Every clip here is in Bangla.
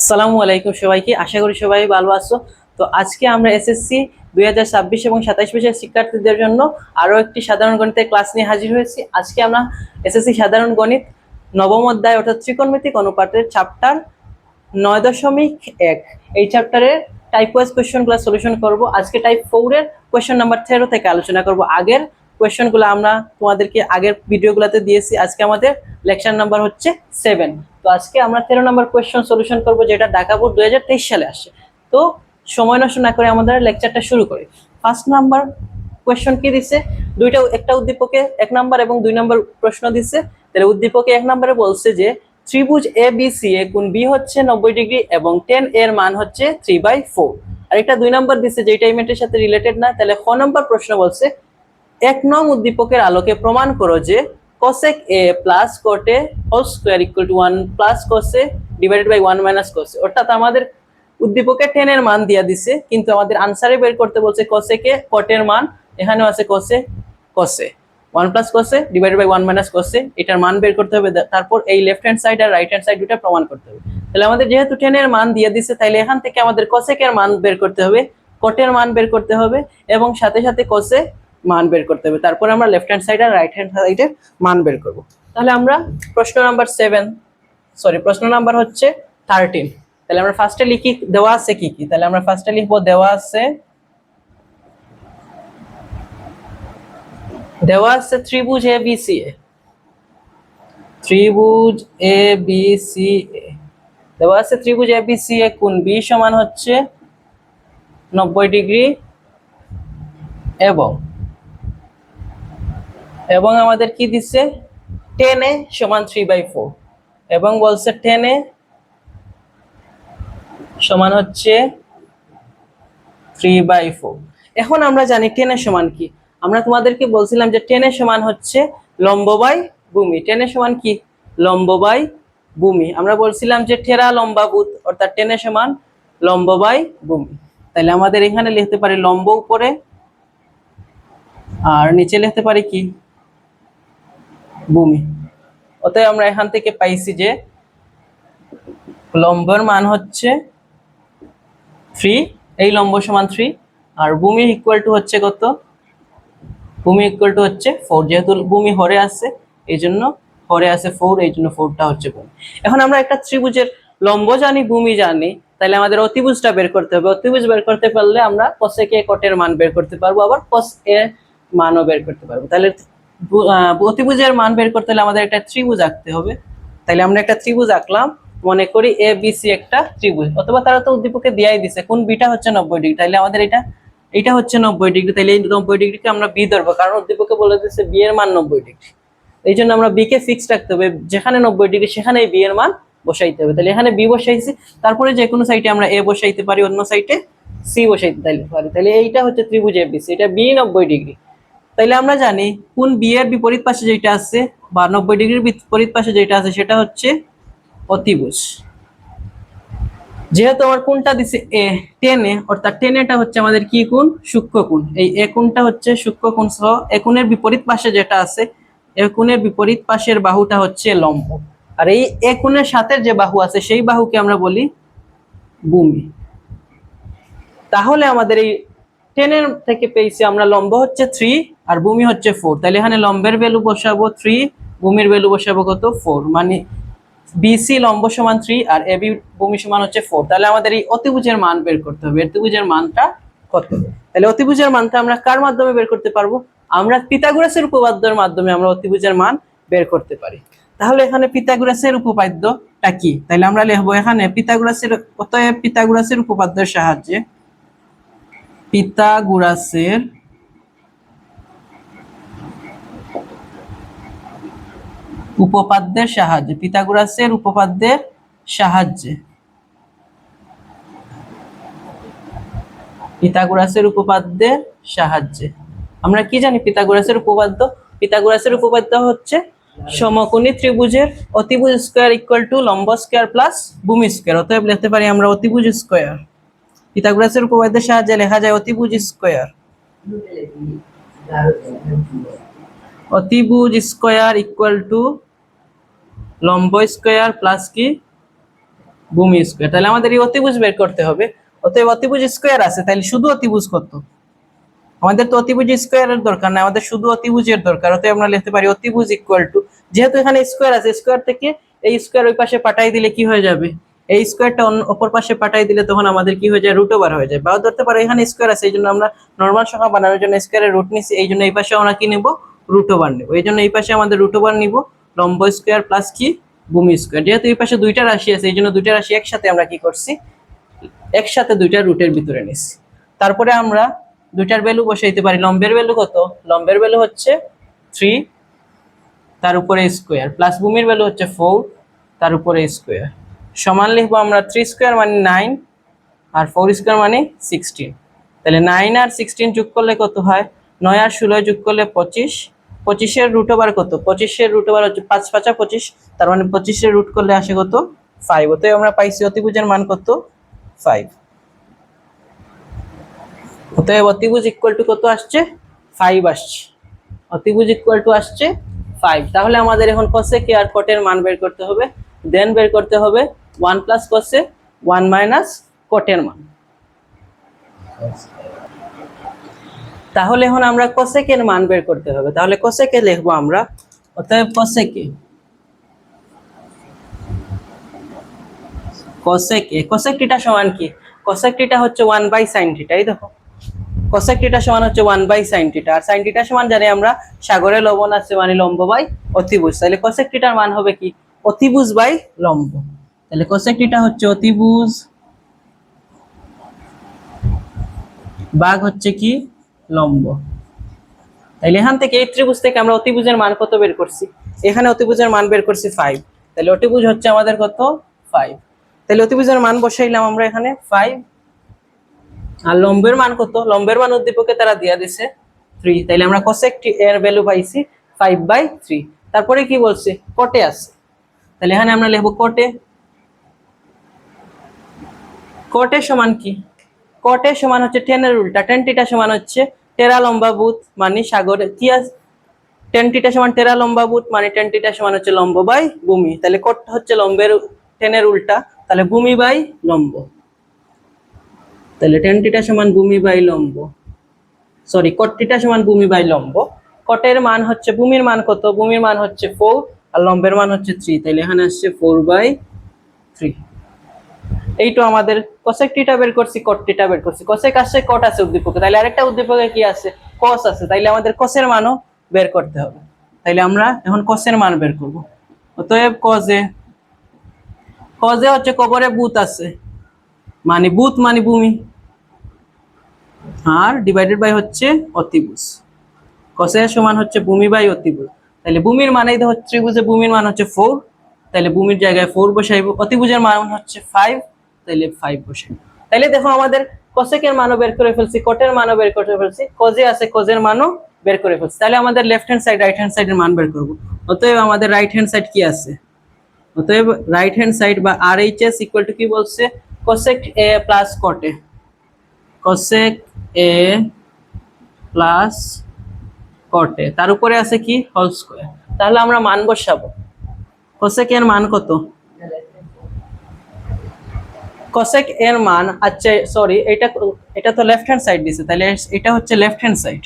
আসসালামু আলাইকুম সবাইকে, আশা করি সবাই ভালো আছো। তো আজকে আমরা এসএসসি 2026 এবং 27 বছরের শিক্ষার্থীদের জন্য আরো একটি সাধারণ গণিতের ক্লাস নিয়ে হাজির হয়েছি। আজকে আমরা এসএসসি সাধারণ গণিত নবম অধ্যায় অর্থাৎ ত্রিকোণমিতিক অনুপাতের চ্যাপ্টার 9.1 এই চ্যাপ্টারের টাইপ ওয়াইজ কোয়েশ্চনগুলো সলিউশন করব। আজকে টাইপ 4 এর কোয়েশ্চন নাম্বার 13 থেকে আলোচনা করব। আগের কোয়েশ্চনগুলো আমরা তোমাদেরকে আগের ভিডিওগুলোতে দিয়েছি। আজকে আমাদের লেকচার নাম্বার হচ্ছে 7। তো আজকে আমরা 13 নম্বর কোয়েশ্চন সলিউশন করব, যেটা ঢাকা বোর্ড 2023 সালে আসে। তো সময় নষ্ট না করে আমাদের লেকচারটা শুরু করি। ফার্স্ট নাম্বার কোয়েশ্চন কি দিছে, একটা উদ্দীপকে 1 নাম্বার এবং 2 নাম্বার প্রশ্ন দিছে। তাহলে উদ্দীপকে 1 নম্বরে বলছে যে ত্রিভুজ ABCA কোণ B হচ্ছে 90 ডিগ্রি এবং tan এর মান হচ্ছে 3/4। আর একটা 2 নাম্বার দিছে যেটা এই ম্যাথের সাথে রিলেটেড না। তাহলে খ নম্বর প্রশ্ন বলছে 1 নং উদ্দীপকের আলোকে প্রমাণ করো যে cosec A plus cot A whole square equal to 1 plus cos A divided by 1 minus cos A। অর্থাৎ আমাদের উদ্দীপকে tan এর মান দিয়া দিছে, কিন্তু আমাদের আনসারে বের করতে বলছে cosec A cot এর মান, এখানেও আছে cos A 1 plus cos A divided by 1 minus cos A, এটার মান বের করতে হবে। তারপর এই লেফট হ্যান্ড সাইড আর রাইট হ্যান্ড সাইড দুটো প্রমাণ করতে হবে। তাহলে আমাদের যেহেতু tan এর মান দিয়ে দিছে, তাহলে এখান থেকে আমাদের cosec এর মান বের করতে হবে, cot এর মান বের করতে হবে এবং সাথে সাথে cos A মান বের করতে হবে। তারপর আমরা লেফট হ্যান্ড সাইড আর রাইট হ্যান্ড সাইডের মান বের করব। তাহলে আমরা প্রশ্ন নাম্বার হচ্ছে 13। তাহলে আমরা ফার্স্টে লিখি দেওয়া আছে কি কি। তাহলে আমরা ফার্স্টে লিখবো দেওয়া আছে ত্রিভুজ ABCA। দেওয়া আছে ত্রিভুজ ABCA কোণ B সমান হচ্ছে 90 ডিগ্রি এবং আমাদের কি দিচ্ছে tan A সমান 3/4 এবং বলছে tan A সমান হচ্ছে 3/4। এখন আমরা জানি tan A সমান কি। আমরা তোমাদেরকে বলছিলাম যে tan A সমান হচ্ছে লম্ব বাই ভূমি। tan A সমান কি? লম্ব বাই ভূমি। আমরা বলছিলাম যে ঠেরা লম্বাভূত, অর্থাৎ tan A সমান লম্ব বাই ভূমি। তাহলে আমাদের এখানে লিখতে পারি লম্ব উপরে আর নিচে লিখতে পারি কি ভূমি। অতএব আমরা এখান থেকে পাইছি যে লম্বের মান হচ্ছে 3, এই লম্ব সমান 3 আর ভূমি ইকুয়াল টু হচ্ছে কত? ভূমি ইকুয়াল টু হচ্ছে 4। যেহেতু ভূমি হরে আছে এই জন্য হরে আছে 4, এই জন্য 4টা হচ্ছে ভূমি। এখন আমরা একটা ত্রিভুজের লম্ব জানি, ভূমি জানি, তাহলে আমাদের অতিভুজটা বের করতে হবে। অতিভুজ বের করতে পারলে আমরা cosec A cot এর মান বের করতে পারবো, আবার cos A মানও বের করতে পারবো। তাহলে অতিভুজের মান বের করতে হলে আমাদের একটা ত্রিভুজ আঁকতে হবে। তাহলে আমরা একটা ত্রিভুজ আঁকলাম, মনে করি ABC একটা ত্রিভুজ, অথবা তারা তো উদ্দীপকে দিয়াই দিছে কোন বিটা হচ্ছে 90 ডিগ্রি। তাহলে আমাদের এটা হচ্ছে 90 ডিগ্রি। তাহলে এই 90 ডিগ্রিকে আমরা বি ধরবো, কারণ উদ্দীপকে বলে দিচ্ছে বি এর মান 90 ডিগ্রি। এই জন্য আমরা বি কে ফিক্স রাখতে হবে, যেখানে 90 ডিগ্রি সেখানেই বি এর মান বসাইতে হবে। তাহলে এখানে বি বসাইছি, তারপরে যে কোনো সাইডে আমরা এ বসাইতে পারি, অন্য সাইডে সি বসাইতে পারি। তাহলে এইটা হচ্ছে ত্রিভুজ এবিসি, এটা বি 90 ডিগ্রি। তাইলে আমরা জানি কোন বি এর বিপরীত পাশে যেটা আছে বা 90 ডিগ্রির বিপরীত পাশে যেটা আছে সেটা হচ্ছে অতিভুজ। যেহেতু আমার কোণটা দিছে এ, tan A, অর্থাৎ tan A টা হচ্ছে আমাদের কি কোণ? সূক্ষ্ম কোণ। এই এ কোণটা হচ্ছে সূক্ষ্ম কোণ সহ এ কোণের বিপরীত পাশে যেটা আছে, এ কোণের বিপরীত পাশের বাহুটা হচ্ছে লম্ব। আর এই এ কোণের সাথে যে বাহু আছে সেই বাহুকে আমরা বলি ভূমি। তাহলে আমাদের এই tan এর থেকে পেয়েছি আমরা লম্ব হচ্ছে 3 আর ভূমি হচ্ছে 4। তাহলে এখানে লম্বের ভ্যালু বসাবো 3, ভূমির ভ্যালু বসাবো কত? 4। মানে BC লম্ব সমান 3 আর AB ভূমি সমান হচ্ছে 4। তাহলে আমাদের এই অতিভুজের মান বের করতে হবে। অতিভুজের মানটা কত? তাহলে অতিভুজের মানটা আমরা কার মাধ্যমে বের করতে পারবো? আমরা পিথাগোরাসের উপপাদ্যের মাধ্যমে আমরা অতিভুজের মান বের করতে পারি। তাহলে এখানে পিথাগোরাসের উপপাদ্যটা কি? তাহলে আমরা লিখবো এখানে অতএব পিথাগোরাসের উপপাদ্যের সাহায্যে পিথাগোরাসের উপপাদ্যের সাহায্যে আমরা কি জানি? পিথাগোরাসের উপপাদ্য হচ্ছে সমকোণী ত্রিভুজের অতিভুজ স্কয়ার ইকুয়াল টু লম্ব স্কয়ার প্লাস ভূমি স্কয়ার। অতএব লিখতে পারি আমরা অতিভুজ স্কয়ার। পিথাগোরাসের উপপাদ্যের সাহায্যে লেখা যায় অতিভুজ স্কয়ার ইকুয়াল টু লম্ব স্কয়ার প্লাস কি ভূমি স্কোয়ার। তাহলে আমাদের এই অতিভুজ বের করতে হবে। অতএব অতিভুজ স্কোয়ার আছে, তাহলে শুধু অতিভুজ কত? আমাদের তো অতিভুজ স্কোয়ারের দরকার না, আমাদের শুধু অতিভুজের দরকার। অতএব আমরা লিখতে পারি অতিভুজ ইকুয়াল টু, যেহেতু এখানে স্কোয়ার আছে, স্কোয়ার থেকে এই স্কোয়ার ওই পাশে পাঠাই দিলে কি হয়ে যাবে, এই স্কোয়ারটা অপর পাশে পাঠাই দিলে তখন আমাদের কি হয়ে যায়, রুট ওভার হয়ে যায়। বা ধরতে পারো এখানে স্কোয়ার আছে, এই জন্য আমরা নর্মাল সংখ্যা বানানোর জন্য স্কোয়ারের রুট নিছি, এই জন্য এই পাশে আমরা কি নেব, রুট ওভার নেব। এই জন্য এই পাশে আমাদের রুট ওভার নিব, লম্ব স্কোয়ার প্লাস কি ভূমি স্কোয়ার। যেহেতু এই পাশে দুইটা রাশি আছে, এই জন্য দুইটা রাশি একসাথে আমরা কি করছি, একসাথে দুইটা রুটের ভিতরে নিছি। তারপরে আমরা দুইটার ভ্যালু বসাইতে পারি। লম্বের ভ্যালু কত? লম্বের ভ্যালু হচ্ছে 3, তার উপরে স্কোয়ার, প্লাস ভূমির ভ্যালু হচ্ছে 4, তার উপরে স্কোয়ার, সমান লিখবো আমরা 3 স্কোয়ার মানে 9 আর 4 স্কোয়ার মানে 16। তাহলে 9 আর 16 যোগ করলে কত হয়, 9 আর 16 যোগ করলে 25, 25-এর রুট ওভার কত, 25-এর রুট ওভার হচ্ছে 5 5 25, তার মানে 25-এর রুট করলে আসে কত, 5। অতএব আমরা পাইছি অতিভুজের মান কত, 5। অতএব অতিভুজ ইকুয়াল টু কত আসছে, 5 আসছে। অতিভুজ ইকুয়াল টু আসছে 5। তাহলে আমাদের এখন কোসেক আর কটের মান বের করতে হবে। দেন বের করতে হবে 1 প্লাস কোসে 1 মাইনাস কটের মান। তাহলে এখন আমরা কোসেকের মান বের করতে হবে। তাহলে কোসেকে লিখবো আমরা, অতএব কোসেকে, কোসেক থিটা সমান কি, কোসেক থিটা হচ্ছে 1 বাই sin থিটা। এই দেখো কোসেক থিটা সমান হচ্ছে 1 বাই sin থিটা, আর sin থিটা সমান জানি আমরা সাগরে লবণ আছে মানে লম্ব বাই অতিভুজ। তাহলে কোসেক থিটার মান হবে কি, অতিভুজ বাই লম্ব। তাহলে কোসেক থিটা হচ্ছে অতিভুজ ভাগ হচ্ছে কি লম্ব। তাহলে এখান থেকে এই ত্রিভুজ থেকে আমরা অতিভুজের মান কত বের করছি, এখানে অতিভুজের মান বের করছি 5। তাহলে অতিভুজ হচ্ছে আমাদের কত, 5। তাহলে অতিভুজের মান বসাইলাম আমরা এখানে 5। আর লম্বের মান কত, লম্বের মান উদ্দীপকে তারা দিয়া দিছে 3। তাইলে আমরা কোসেক এর ভ্যালু পাইছি 5/3। তারপরে কি বলছে, কটে আছে। তাহলে এখানে আমরা লিখব কটে। কটে সমান কি, কটে সমান হচ্ছে 10 এর উল্টা, tan থিটা সমান হচ্ছে টেরা লম্বা বুত মানে সাগরে কি আছে, tan থিটা সমান টেরা লম্বা বুত মানে tan থিটা সমান হচ্ছে লম্ব বাই ভূমি। তাহলে কট হচ্ছে লম্বের 10 এর উল্টা, তাহলে ভূমি বাই লম্ব। তাহলে tan থিটা সমান ভূমি বাই লম্ব, সরি cot থিটা সমান ভূমি বাই লম্ব। কটের মান হচ্ছে, ভূমির মান কত, ভূমির মান হচ্ছে 4 আর লম্বের মান হচ্ছে 3। তাহলে এখানে আসছে 4/3। এইটা আমাদের কোসেক থিটা বের করছি, cot থিটা বের করছি। কোসেক আসছে, cot আছে উদ্দীপকে, তাহলে আরেকটা উদ্দীপকে কি আছে, cos আছে। তাইলে আমাদের cos-এর মানও বের করতে হবে। তাইলে আমরা এখন cos-এর মান বের করব। অতএব cos-এ হচ্ছে কবরে ভূত আছে মানে ভূত মানে ভূমি, আর ডিভাইডেড বাই হচ্ছে অতিভুজ। cos এর সমান হচ্ছে ভূমি বাই অতিভুজ। তাহলে ভূমির মানেই তো হচ্ছে ত্রিভুজে ভূমির মান হচ্ছে 4, তাহলে ভূমির জায়গায় 4 বসাইব। অতিভুজের মান হচ্ছে 5, তাহলে 5 বসাইব। তাহলে দেখো আমাদের কোসেকের মানও বের করে ফেলছি, কটের মানও বের করে ফেলছি, কজে আছে কজের মানও বের করে ফেলছি। তাহলে আমাদের left hand side right hand সাইডের মান বের করব। অতএব আমাদের রাইট হ্যান্ড সাইড কি আছে, অতএব রাইট হ্যান্ড সাইড বা RHS ইকুয়াল টু কি বলছে, cosec A plus cot A, cosec A plus কটে, তার উপরে আছে কি হোল স্কয়ার। তাহলে আমরা মান বসাবো। কোসেক এর মান কত, কোসেক এর মান, আচ্ছা সরি এটা তো লেফট হ্যান্ড সাইড দিছে, তাহলে এটা হচ্ছে লেফট হ্যান্ড সাইড।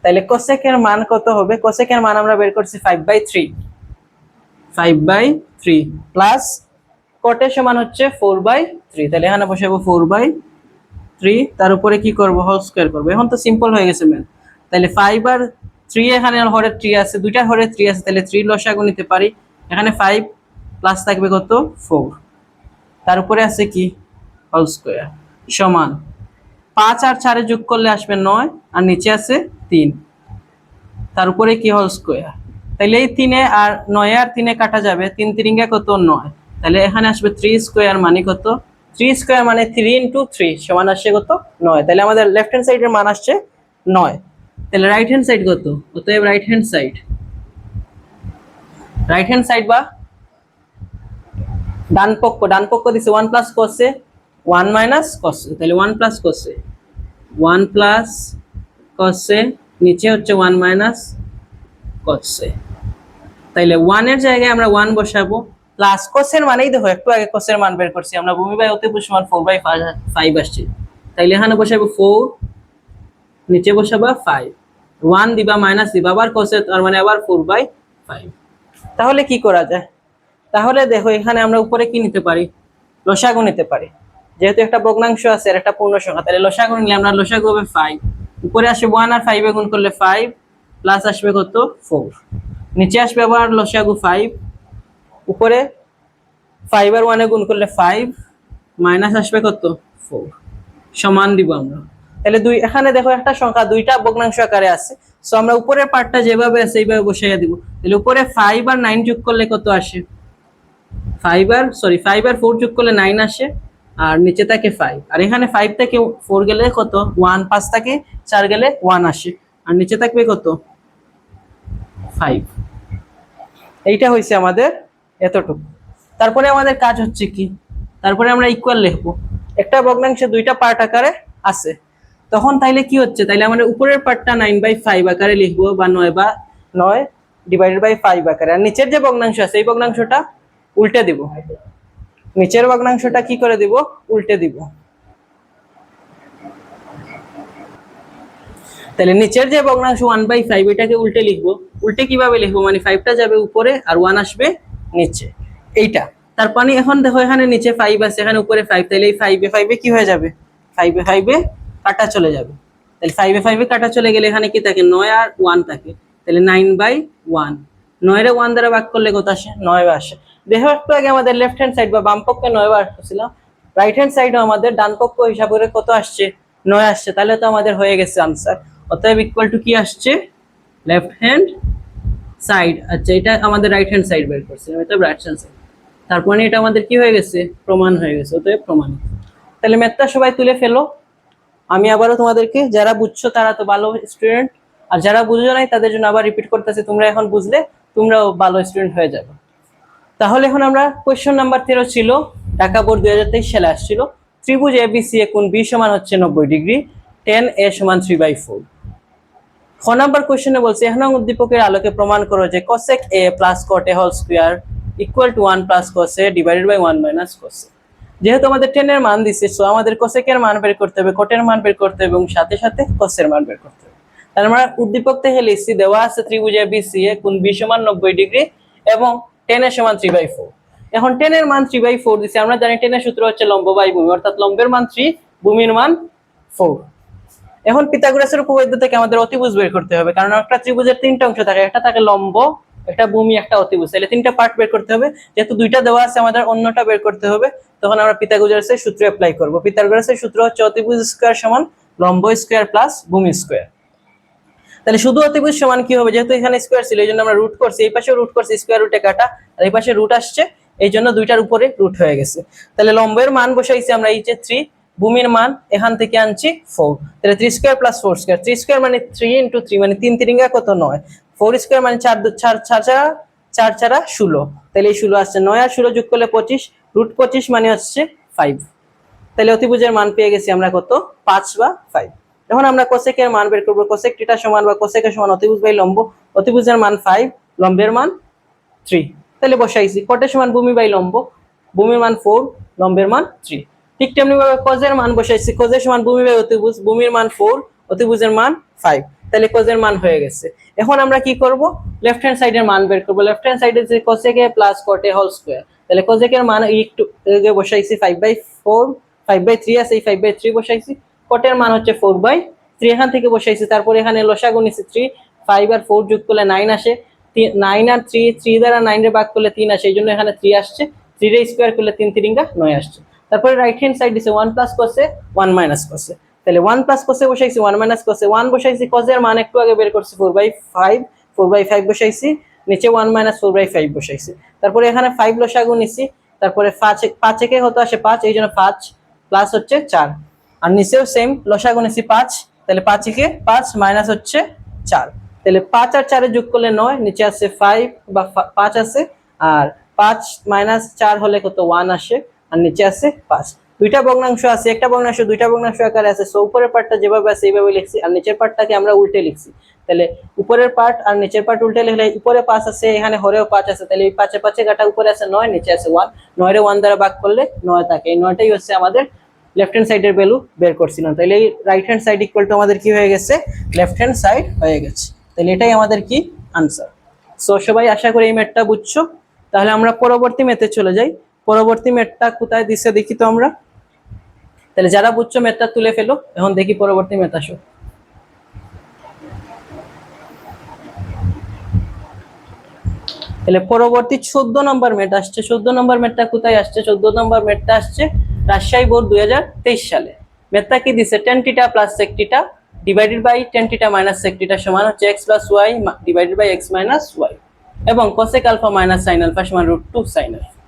তাহলে কোসেক এর মান কত হবে, কোসেক এর মান আমরা বের করছি 5/3, 5/3 প্লাস কটের সমান হচ্ছে 4/3। তাহলে এখানে বসাবো 4/3, তার উপরে কি করব, হোল স্কয়ার করব। এখন তো সিম্পল হয়ে গেছে ম্যান। তাহলে 5 আর 3, এখানে হরে 3 আছে, দুইটা হরে 3 আছে, তাহলে 3 লসাগু নিতে পারি। এখানে 5 প্লাস থাকবে কত 4, তার উপরে আছে কি হোল স্কয়ার সমান 5 আর 4 যোগ করলে আসবে 9, আর নিচে আছে 3, তার উপরে কি হোল স্কয়ার। তাহলে এই 3 আর 9 আর 3 কাটা যাবে, 3 3 কত 9, তাহলে এখানে আসবে 3 স্কয়ার মানে কত, 3 স্কয়ার মানে 3 ইনটু 3 সমান আসছে কত 9। তাহলে আমাদের লেফট হ্যান্ড সাইডের মান আসছে 9। তাহলে রাইট হ্যান্ড সাইড কত, অতএব রাইট হ্যান্ড সাইড বা ডান পক্ষ দিছে 1 প্লাস cos-এ 1 মাইনাস cos-এ, তাহলে 1 প্লাস cos-এ 1 প্লাস cos-এ, নিচে হচ্ছে 1 মাইনাস cos-এ। তাইলে 1 এর জায়গায় আমরা 1 বসাবো, প্লাস কোসের মানেই দেখো একটু আগে কোসের মান বের করছি আমরা, ভূমি বাই অতিভুজ সমান 4/5 আসছে, তাইলে এখানে বসাবো 4, নিচে বসাবা 5, 1 দিবা মাইনাস দিবা আবার কোসের, তার মানে আবার 4/5। তাহলে কি করা যায়? তাহলে দেখো এখানে আমরা উপরে কি নিতে পারি, লসাগু নিতে পারি। যেহেতু একটা ভগ্নাংশ আছে আর একটা পূর্ণ সংখ্যা, তাহলে লসাগু নিলে আমরা লসাগু হবে 5, উপরে আসবে 1 আর 5 এ গুণ করলে 5, প্লাস আসবে কত 4, নিচে আসবে আবার লসাগু 5, উপরে 5 আর 1 এ গুণ করলে 5, মাইনাস আসবে কত 4, সমান দিব আমরা। তাহলে দুই, এখানে দেখো একটা সংখ্যা দুইটা ভগ্নাংশ আকারে আছে, সো আমরা উপরের পার্টটা যেভাবে আছে এইভাবে বসাইয়া দিব। তাহলে উপরে 5 আর 9 যোগ করলে কত আসে, 5 আর 4 যোগ করলে 9 আসে, আর নিচে থাকে 5, আর এখানে 5 থেকে 4 গেলে কত 1, 5 থেকে 4 গেলে 1 আসে, আর নিচে থাকবে কত 5। এইটা হইছে আমাদের এতটুকু। তারপরে আমাদের কাজ হচ্ছে কি, তারপরে আমরা ইকুয়াল লিখবো। একটা ভগ্নাংশে দুইটা পার্ট আকারে আছে, তখন তাইলে কি হচ্ছে, তাইলে আমাদের উপরের পার্টটা 9/5 আকারে লিখবো, বা 9/5 আকারে, আর নিচের যে ভগ্নাংশ আছে এই ভগ্নাংশটা উল্টে দিব, নিচের ভগ্নাংশটা কি করে দিব, উল্টে দিব। তাহলে নিচের যে ভগ্নাংশ 1/5 এটাকে উল্টে লিখবো। উল্টে কিভাবে লিখবো, মানে 5টা যাবে উপরে আর 1 আসবে নিচে, এইটা। তার মানে এখন দেখো এখানে নিচে 5 আছে, এখানে উপরে 5, তাহলে এই 5 এ কি হয়ে যাবে, 5 এ কাটা চলে যাবে। তাহলে 5 এ কাটা চলে গেলে এখানে কি থাকে, 9 আর 1 থাকে, তাহলে 9/1, 9 রে 1 দ্বারা ভাগ করলে কত আসে, 9 আসে। দেখো একটু আগে আমাদের লেফট হ্যান্ড সাইড বা বাম পক্ষে 9 আসছিল, রাইট হ্যান্ড সাইডও আমাদের ডান পক্ষ হিসাব করে কত আসছে, 9 আসছে। তাহলে তো আমাদের হয়ে গেছে আনসার। অতএব ইকুয়াল টু কি আসছে, লেফট হ্যান্ড সাইড। আচ্ছা, এটা আমাদের রাইট হ্যান্ড সাইড বের করছে, অতএব রাইট হ্যান্ড সাইড। তারপরে এটা আমাদের কি হয়ে গেছে, প্রমাণ হয়ে গেছে, অতএব প্রমাণিত। তাহলে ম্যাথটা সবাই তুলে ফেলো। আমি আবারও তোমাদেরকে, যারা বুঝছো তারা তো ভালো স্টুডেন্ট, আর যারা বুঝছো নাই তাদের জন্য আবার রিপিট করতেছি, তোমরা এখন বুঝলে তোমরাও ভালো স্টুডেন্ট হয়ে যাবে। তাহলে এখন আমরা কোয়েশ্চন নাম্বার 13 ছিল, ঢাকা বোর্ড 2023 সালে আসছিল। ত্রিভুজ এবিসি এ কোণ বি সমান হচ্ছে 90 ডিগ্রি, tan a সমান 3/4। খ নাম্বার কোয়েশ্চনে বলছে এখন উদ্দীপকের আলোকে প্রমাণ করো যে cosec a plus cot a whole square equal to 1 plus cos a divided by 1 minus cos a। যেহেতু আমাদের tan এর মান দিছে, সো আমাদের cosec এর মান বের করতে হবে, cot এর মান বের করতে হবে, এবং সাথে সাথে cos এর মান বের করতে হবে। তাহলে আমরা উদ্দীপক থেকে লিখছি, দেওয়া আছে ত্রিভুজ এবিসি এ কোণ বি সমান 90 ডিগ্রি এবং tan a সমান 3/4। এখন tan এর মান 3/4 দিছে, আমরা জানি tan এর সূত্র হচ্ছে লম্ব বাই ভূমি, অর্থাৎ লম্বের মান 3, ভূমির মান 4। এখন পিথাগোরাসের উপপাদ্য থেকে আমাদের অতিভুজ বের করতে হবে, কারণ একটা ত্রিভুজের তিনটা অংশ থাকে, একটা থাকে লম্ব, একটা ভূমি, একটা অতিভুজ। তাহলে তিনটা পার্ট বের করতে হবে, যেহেতু দুইটা দেওয়া আছে আমাদের অন্যটা বের করতে হবে, তখন আমরা পিথাগোরাসের সূত্র অ্যাপ্লাই করব। পিথাগোরাসের সূত্র হচ্ছে অতিভুজ স্কয়ার সমান লম্ব স্কয়ার প্লাস ভূমি স্কয়ার। তাহলে শুধু অতিভুজ সমান কি হবে, যেহেতু এখানে স্কয়ার ছিল এই জন্য আমরা রুট করছি, এই পাশে রুট করছি, স্কয়ার রুটে কাটা, আর এই পাশে রুট আসছে, এই জন্য দুইটার উপরে রুট হয়ে গেছে। তাহলে লম্বের মান বসাইছি আমরা এই যে 3, ভূমির মান এখান থেকে আনছি 4, তাহলে 3 স্কয়ার প্লাস 4 স্কয়ার, 3 স্কয়ার মানে 3 ইনটু 3 মানে 3 3 কত 9, 4 স্কয়ার মানে 4 4 4 16, তাহলে এই 16 আসছে, 9 আর 16 যোগ করলে 25, রুট 25 মানে হচ্ছে 5। তাহলে অতিভুজের মান পেয়ে গেছি আমরা কত, 5 বা 5। এখন আমরা কোসেক এর মান বের করব, কোসেক থিটা সমান বা কোসেক এর সমান অতিভুজ বাই লম্ব, অতিভুজের মান 5, লম্বের মান 3। তাহলে বসাইছি কটের সমান ভূমি বাই লম্ব, ভূমির মান 4, লম্বের মান 3। ঠিক তেমনি ভাবে কোজের মান বসাইছি, কোজের সমান ভূমি বাই অতিভুজ, ভূমির মান 4, অতিভুজের মান 5। তাহলে কোজের মান হয়ে গেছে। এখন আমরা কি করব, লেফট হ্যান্ড সাইডের মান বের করব। লেফট হ্যান্ড সাইডে যে cosec A plus cot A whole square, তাহলে কোসেক এর মান একটু বসাইছি 5/4, 5/3 আছে, এই 5/3 বসাইছি, কটের মান হচ্ছে 4/3, এখান থেকে বসাইছি। তারপর এখানে লসাগু নিছি 3, 5 আর 4 যোগ করলে 9 আসে, 9 আর 3 দ্বারা 9 রে ভাগ করলে 3 আসে, এই জন্য এখানে 3 আসছে, 3 রে স্কয়ার করলে 3 3 9 আসছে। তারপরে রাইট হ্যান্ড সাইড দিছে 1 plus cos a 1 minus cos a, তাহলে 1 প্লাস cos a বসাইছি, 1 মাইনাস cos a, 1 বসাইছি, cos এর মান একটু আগে বের করছি 4/5 বসাইছি, নিচে 1 মাইনাস 4/5 বসাইছি। তারপরে এখানে 5 লসাগু নিছি, তারপরে 5 একে কত আসে 5, এই জন্য 5 প্লাস হচ্ছে 4, আর নিচেও সেম লসাগু নিছি 5, তাহলে 5 একে 5 মাইনাস হচ্ছে 4, তাহলে 5 আর 4 এ যোগ করলে 9, নিচে আছে 5 বা 5 আছে, আর 5 মাইনাস 4 হলে কত 1 আসে, আর নিচে আছে 5। দুইটা ভগ্নাংশ আছে, একটা ভগ্নাংশ দুইটা ভগ্নাংশ আকারে আছে, সো উপরের পার্টটা যেভাবে আছে এইভাবে লিখছি, আর নিচের পার্টটাকে আমরা উল্টে লিখছি। তাহলে উপরের পার্ট আর নিচের পার্ট উল্টে লিখলে উপরে 5 আছে, এখানে হরেও 5 আছে, তাহলে এই 5 5 কাটা, উপরে আছে 9, নিচে আছে 1, 9 রে 1 দ্বারা ভাগ করলে 9 থাকে। এই 9টাই হচ্ছে আমাদের লেফট হ্যান্ড সাইডের ভ্যালু বের করছিলাম। তাহলে এই right hand side equal two আমাদের কি হয়ে গেছে, লেফট হ্যান্ড সাইড হয়ে গেছে। তাহলে এটাই আমাদের কি আনসার। সো সবাই আশা করি এই ম্যাথটা বুঝছো। তাহলে আমরা পরবর্তী ম্যাথে চলে যাই। পরবর্তী ম্যাথটা কোথায় দিছে দেখি তো আমরা। তাহলে যারা বুঝছো ম্যাথটা তুলে ফেলো, এখন দেখি পরবর্তী ম্যাথ আসো। তাহলে পরবর্তী 14 নম্বর ম্যাথ আসছে। 14 নম্বর ম্যাথটা কোথায় আসছে? 14 নম্বর ম্যাথটা আসছে রাজশাহী বোর্ড 2023 সালে। ম্যাথটা কি দিছে, tan θ plus sec θ divided by tan θ minus sec θ সমান হচ্ছে x plus y divided by x minus y, এবং cosec alpha minus sin alpha সমান √2 sin আলফা।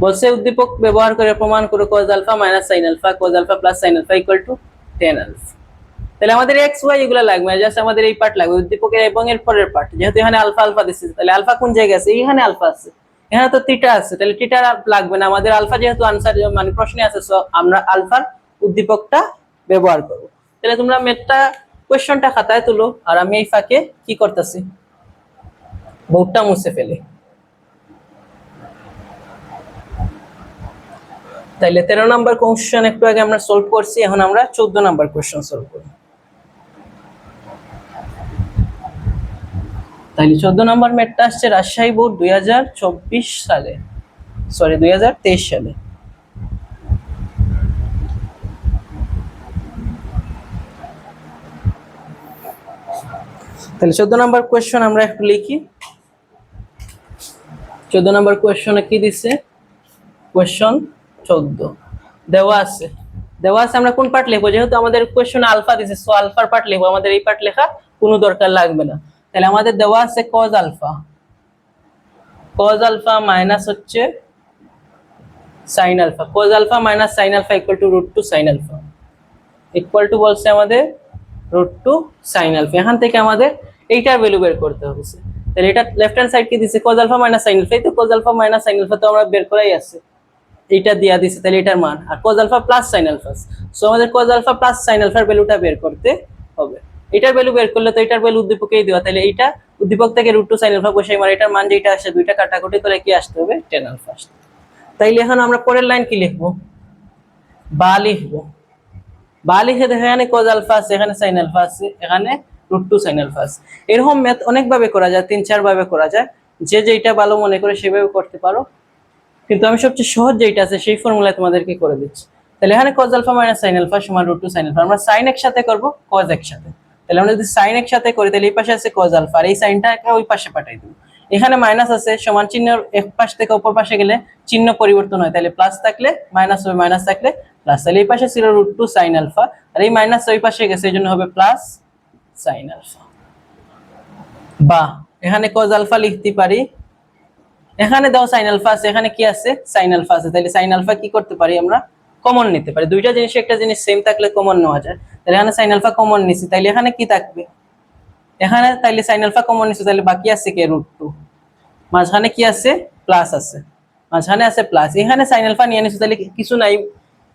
বলছে উদ্দীপক ব্যবহার করে প্রমাণ করো cos alpha minus sin alpha cos alpha plus sin alpha equal to tan alpha. তাহলে আমাদের এক্স ওয়াই এগুলো লাগবে, জাস্ট আমাদের এই পার্ট লাগবে, উদ্দীপকের এবং এর পরের পার্ট। যেহেতু এখানে আলফা আলফা দিচ্ছে, তাহলে আলফা কোন জায়গায় আছে? এখানে আলফা আছে, এখানে তো থিটা আছে, তাহলে থিটা লাগবে না আমাদের। আলফা যেহেতু আনসার মানে প্রশ্নে আছে, সো আমরা আলফার উদ্দীপকটা ব্যবহার করব। তাহলে তোমরা ম্যাথটা কোশ্চেনটা খাতায় তুলো, আর আমি এই ফাঁকে কি করতেছি, বোর্ডটা মুছে ফেলি। তাইলে 13 নম্বর কোশ্চেন একটু আগে আমরা সলভ করছি, এখন আমরা 14 নম্বর কোশ্চেন সলভ করব। তাইলে 14 নম্বর ম্যাথটা আসছে রাজশাহী বোর্ড 2024 সালে, সরি 2023 সালে। তাহলে 14 নম্বর কোশ্চেন আমরা একটু লিখি। 14 নম্বর কোশ্চেনে কি দিছে, কোশ্চেন 14 দেওয়া আছে। আমরা কোন পার্ট লিখবো? যেহেতু আমাদের কোশ্চেনে আলফা দিছে, সো আলফার পার্ট লিখবো, আমাদের এই পার্ট লেখা কোনো দরকার লাগবে না। তাহলে আমাদের দেওয়া আছে cos আলফা মাইনাস হচ্ছে sin alpha, cos alpha minus sin alpha equal to √2 sin alpha, equal to বলছে আমাদের √2 sin আলফা। এখান থেকে আমাদের এইটার ভ্যালু বের করতে হবে। তাহলে এটা লেফট হ্যান্ড সাইড কি দিছে, cos alpha minus sin alpha, এই তো cos alpha minus sin alpha তো আমরা বের করাই আছে, এইটা দিয়া দিছে, তাহলে এটার মান। আর cos alpha plus sin alpha, so আমাদের cos আলফা প্লাস sin আলফার ভ্যালুটা বের করতে হবে। এটার ভ্যালু বের করলে তো এটার ভ্যালু উদ্দীপকেই দেওয়া, তাহলে এইটা উদ্দীপক থেকে √2 sin আলফা বসাই, মানে এটার মান যেটা আসে দুইটা কাটাকুটি করে কি আসতে হবে, tan আলফা আসতে। তাইলে এখন আমরা পরের লাইন কি লিখবো, বা লিখবো। বা লিখে দেখো এখানে cos আলফা আছে, এখানে sin আলফা আছে, এখানে √2 sin আলফা আছে। এরকম ম্যাথ অনেক ভাবে করা যায়, 3-4 ভাবে করা যায়, যে যেটা ভালো মনে করে সেভাবে করতে পারো, কিন্তু আমি সবচেয়ে সহজ যেটা আছে সেই ফর্মুলায় তোমাদেরকে করে দিচ্ছি। তাহলে এখানে cos alpha minus sin alpha সমান √2 sin আলফা, আমরা sin একসাথে করব, cos একসাথে। তাহলে আমরা যদি sin একসাথে করি, তাহলে এই পাশে আছে cos আলফা, আর এই সাইনটাকে ওই পাশে পাঠাই দেব। এখানে মাইনাস আছে, সমান চিহ্ন এক পাশ থেকে অপর পাশে গেলে চিহ্ন পরিবর্তন হয়, তাহলে প্লাস থাকলে মাইনাস হবে, মাইনাস থাকলে প্লাস। তাহলে এই পাশে ছিল √2 sin আলফা, আর এই মাইনাস ওই পাশে গেছে, এই জন্য হবে প্লাস sin আলফা। বা এখানে cos আলফা লিখতে পারি, এখানে দাও sin আলফা আছে, এখানে কি আছে, sin আলফা আছে, তাহলে sin আলফা কি করতে পারি আমরা, কমন নিতে পারি। দুইটা জিনিস একটা জিনিস সেম থাকলে কমন নেওয়া যায়, তাহলে এখানে sin আলফা কমন নিছি, তাহলে এখানে কি থাকবে, এখানে তাইলে sin আলফা কমন নিছি, তাহলে বাকি আছে কি √2, মাঝখানে কি আছে, প্লাস আছে, মাঝখানে আছে প্লাস, এখানে sin আলফা নিয়ে নিছি, তাহলে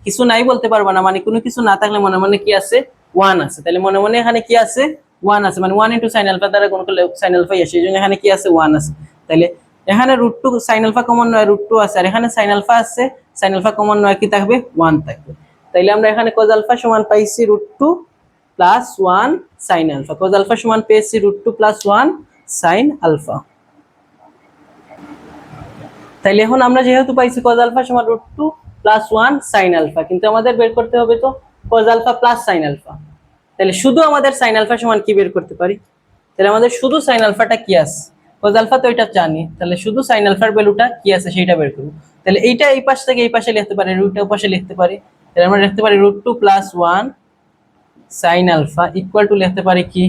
কিছু নাই বলতে পারবা না, মানে কোনো কিছু না থাকলে মনে মনে কি আছে, 1 আছে, তাহলে মনে মনে এখানে কি আছে, 1 আছে, মানে 1 * sin আলফা দ্বারা গুণ করলে sin আলফাই আসে, এইজন্য এখানে কি আছে, 1 আছে। তাহলে এখানে √2 sin আলফা কমন নয়, √2 আছে, আর এখানে sin আলফা আছে, sin আলফা কমন নয়, কি থাকবে, 1 থাকবে। তাইলে আমরা এখানে cos আলফা সমান পাইছি √2 plus 1 sin alpha, cos alpha সমান পেয়েছি √2 প্লাস 1 sin আলফা। তাইলে এখন আমরা যেহেতু পাইছি cos আলফা সমান √2 প্লাস 1 sin আলফা, কিন্তু আমাদের বের করতে হবে তো cos alpha plus sin alpha. তাহলে শুধু আমাদের sin আলফা সমান কি বের করতে পারি, তাহলে আমাদের শুধু sin আলফাটা কি আছে, cos আলফা তো এটা জানি, তাহলে শুধু sin আলফার ভ্যালুটা কি আছে সেটা বের করব। তাহলে এইটা এই পাশ থেকে এই পাশে লিখতে পারি, রুটটা ওই পাশে লিখতে পারি, তাহলে আমরা লিখতে পারি √2 plus 1 sin alpha equal to লিখতে পারি কি,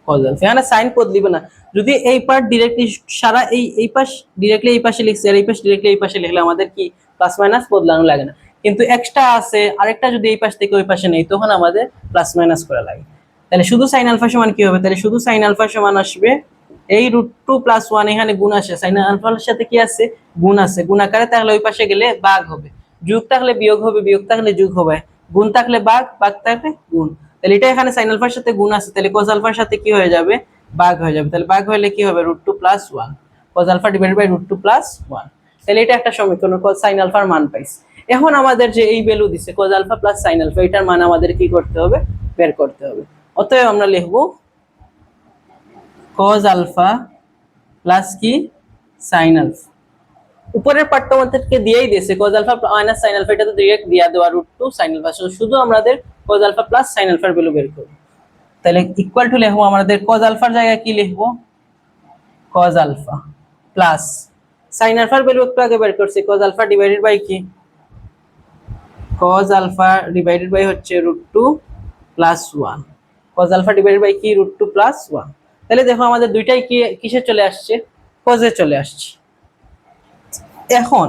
cos আলফা। এখানে sin পদ লিখব না, যদি এই পার্ট डायरेक्टली সারা এই পাশ डायरेक्टली এই পাশে লিখছি, আর এই পাশ डायरेक्टली এই পাশে লিখলে আমাদের কি প্লাস মাইনাস বদলানো লাগে না, কিন্তু এক্সট্রা আছে আরেকটা যদি এই পাশ থেকে ওই পাশে নেই, তখন আমাদের প্লাস মাইনাস করা লাগে। তাহলে শুধু sin আলফা সমান কি হবে, তাহলে শুধু sin আলফা সমান আসবে এই √2 প্লাস 1, এখানে গুণ আসে, sin আলফার সাথে কি আছে, গুণ আছে, গুণ আকারে, তাহলে ওই পাশে গেলে ভাগ হবে, যোগ থাকলে বিয়োগ হবে, বিয়োগ থাকলে যোগ হবে, গুণ থাকলে ভাগ, ভাগ থাকলে গুণ। তাহলে এটা এখানে সাইন আলফার সাথে গুণ আছে, তাহলে কজ আলফার সাথে কি হয়ে যাবে, ভাগ হয়ে যাবে। তাহলে ভাগ হলে কি হবে, √2 + 1 কজ আলফা ডিভাইডেড বাই √2 + 1। তাহলে এটা একটা সমীকরণ, কজ সাইন আলফার মান পাইছি। এখন আমাদের যে এই ভ্যালু দিছে cos alpha plus sine alpha, এটার মান আমাদের কি করতে হবে, বের করতে হবে। অতএব আমরা লিখব কজ আলফা প্লাস কি সাইন আলফা। উপরের পার্টটা আমাদেরকে দিয়েই দিয়েছে cos alpha minus sine alpha, এটা তো ডাইরেক্ট দিয়া দেওয়া √2 সাইন আলফা, শুধু আমাদের কজ আলফা প্লাস সাইন আলফার ভ্যালু বের করব। তাহলে ইকুয়াল টু লিখবো আমাদের কজ আলফার জায়গায় কি লিখবো, কজ আলফা প্লাস সাইন আলফার ভ্যালু একটু আগে বের করছি, কজ আলফা ডিভাইডেড বাই কি, কজ আলফা ডিভাইডেড বাই হচ্ছে √2 + 1 কজ আলফা ডিভাইডেড বাই কি √2 + 1। তাহলে দেখো আমাদের দুইটাই কি কিসে চলে আসছে, কজে চলে আসছে। এখন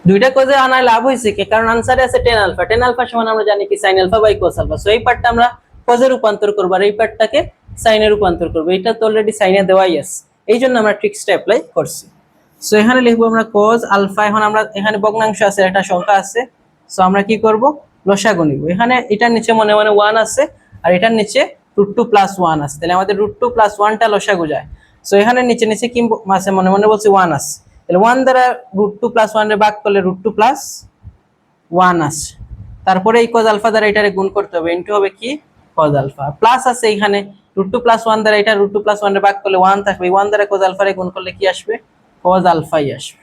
দুইটা কজে আনায় লাভ হয়েছে কি, কারণ আনসারে আছে tan আলফা, tan আলফা সমান আমরা জানি কি sin alpha by cos alpha. So এই পার্টটা আমরা কজে রূপান্তর করব আর এই পার্টটাকে সাইনে রূপান্তর করব। এটা তো অলরেডি সাইনে দেওয়াই আছে, এইজন্য আমরা ট্রিক্সটা অ্যাপ্লাই করছি। সো এখানে লিখবো আমরা cos আলফা, এখন আমরা এখানে ভগ্নাংশ আছে, একটা সংখ্যা আছে, সো আমরা কি করব, লসাগু নিব। এখানে এটার নিচে মনে মনে 1 আছে আর এটার নিচে √2 + 1 আছে, তাহলে আমাদের √2 + 1টা লসাগু যায়। সো এখানে নিচে নিচে কি আছে, মনে মনে বলছি 1 আছে, তাহলে 1 দ্বারা √2 + 1 এর ভাগ করলে √2 + 1 আসে। তারপরে এই cos আলফা দ্বারা এটারে গুণ করতে হবে, ইনটু হবে কি cos আলফা, প্লাস আছে এখানে √2 + 1 দ্বারা এটা √2 + 1 এর ভাগ করলে 1 থাকবে, 1 দ্বারা cos আলফা রে গুণ করলে কি আসবে, cos আলফাই আসবে।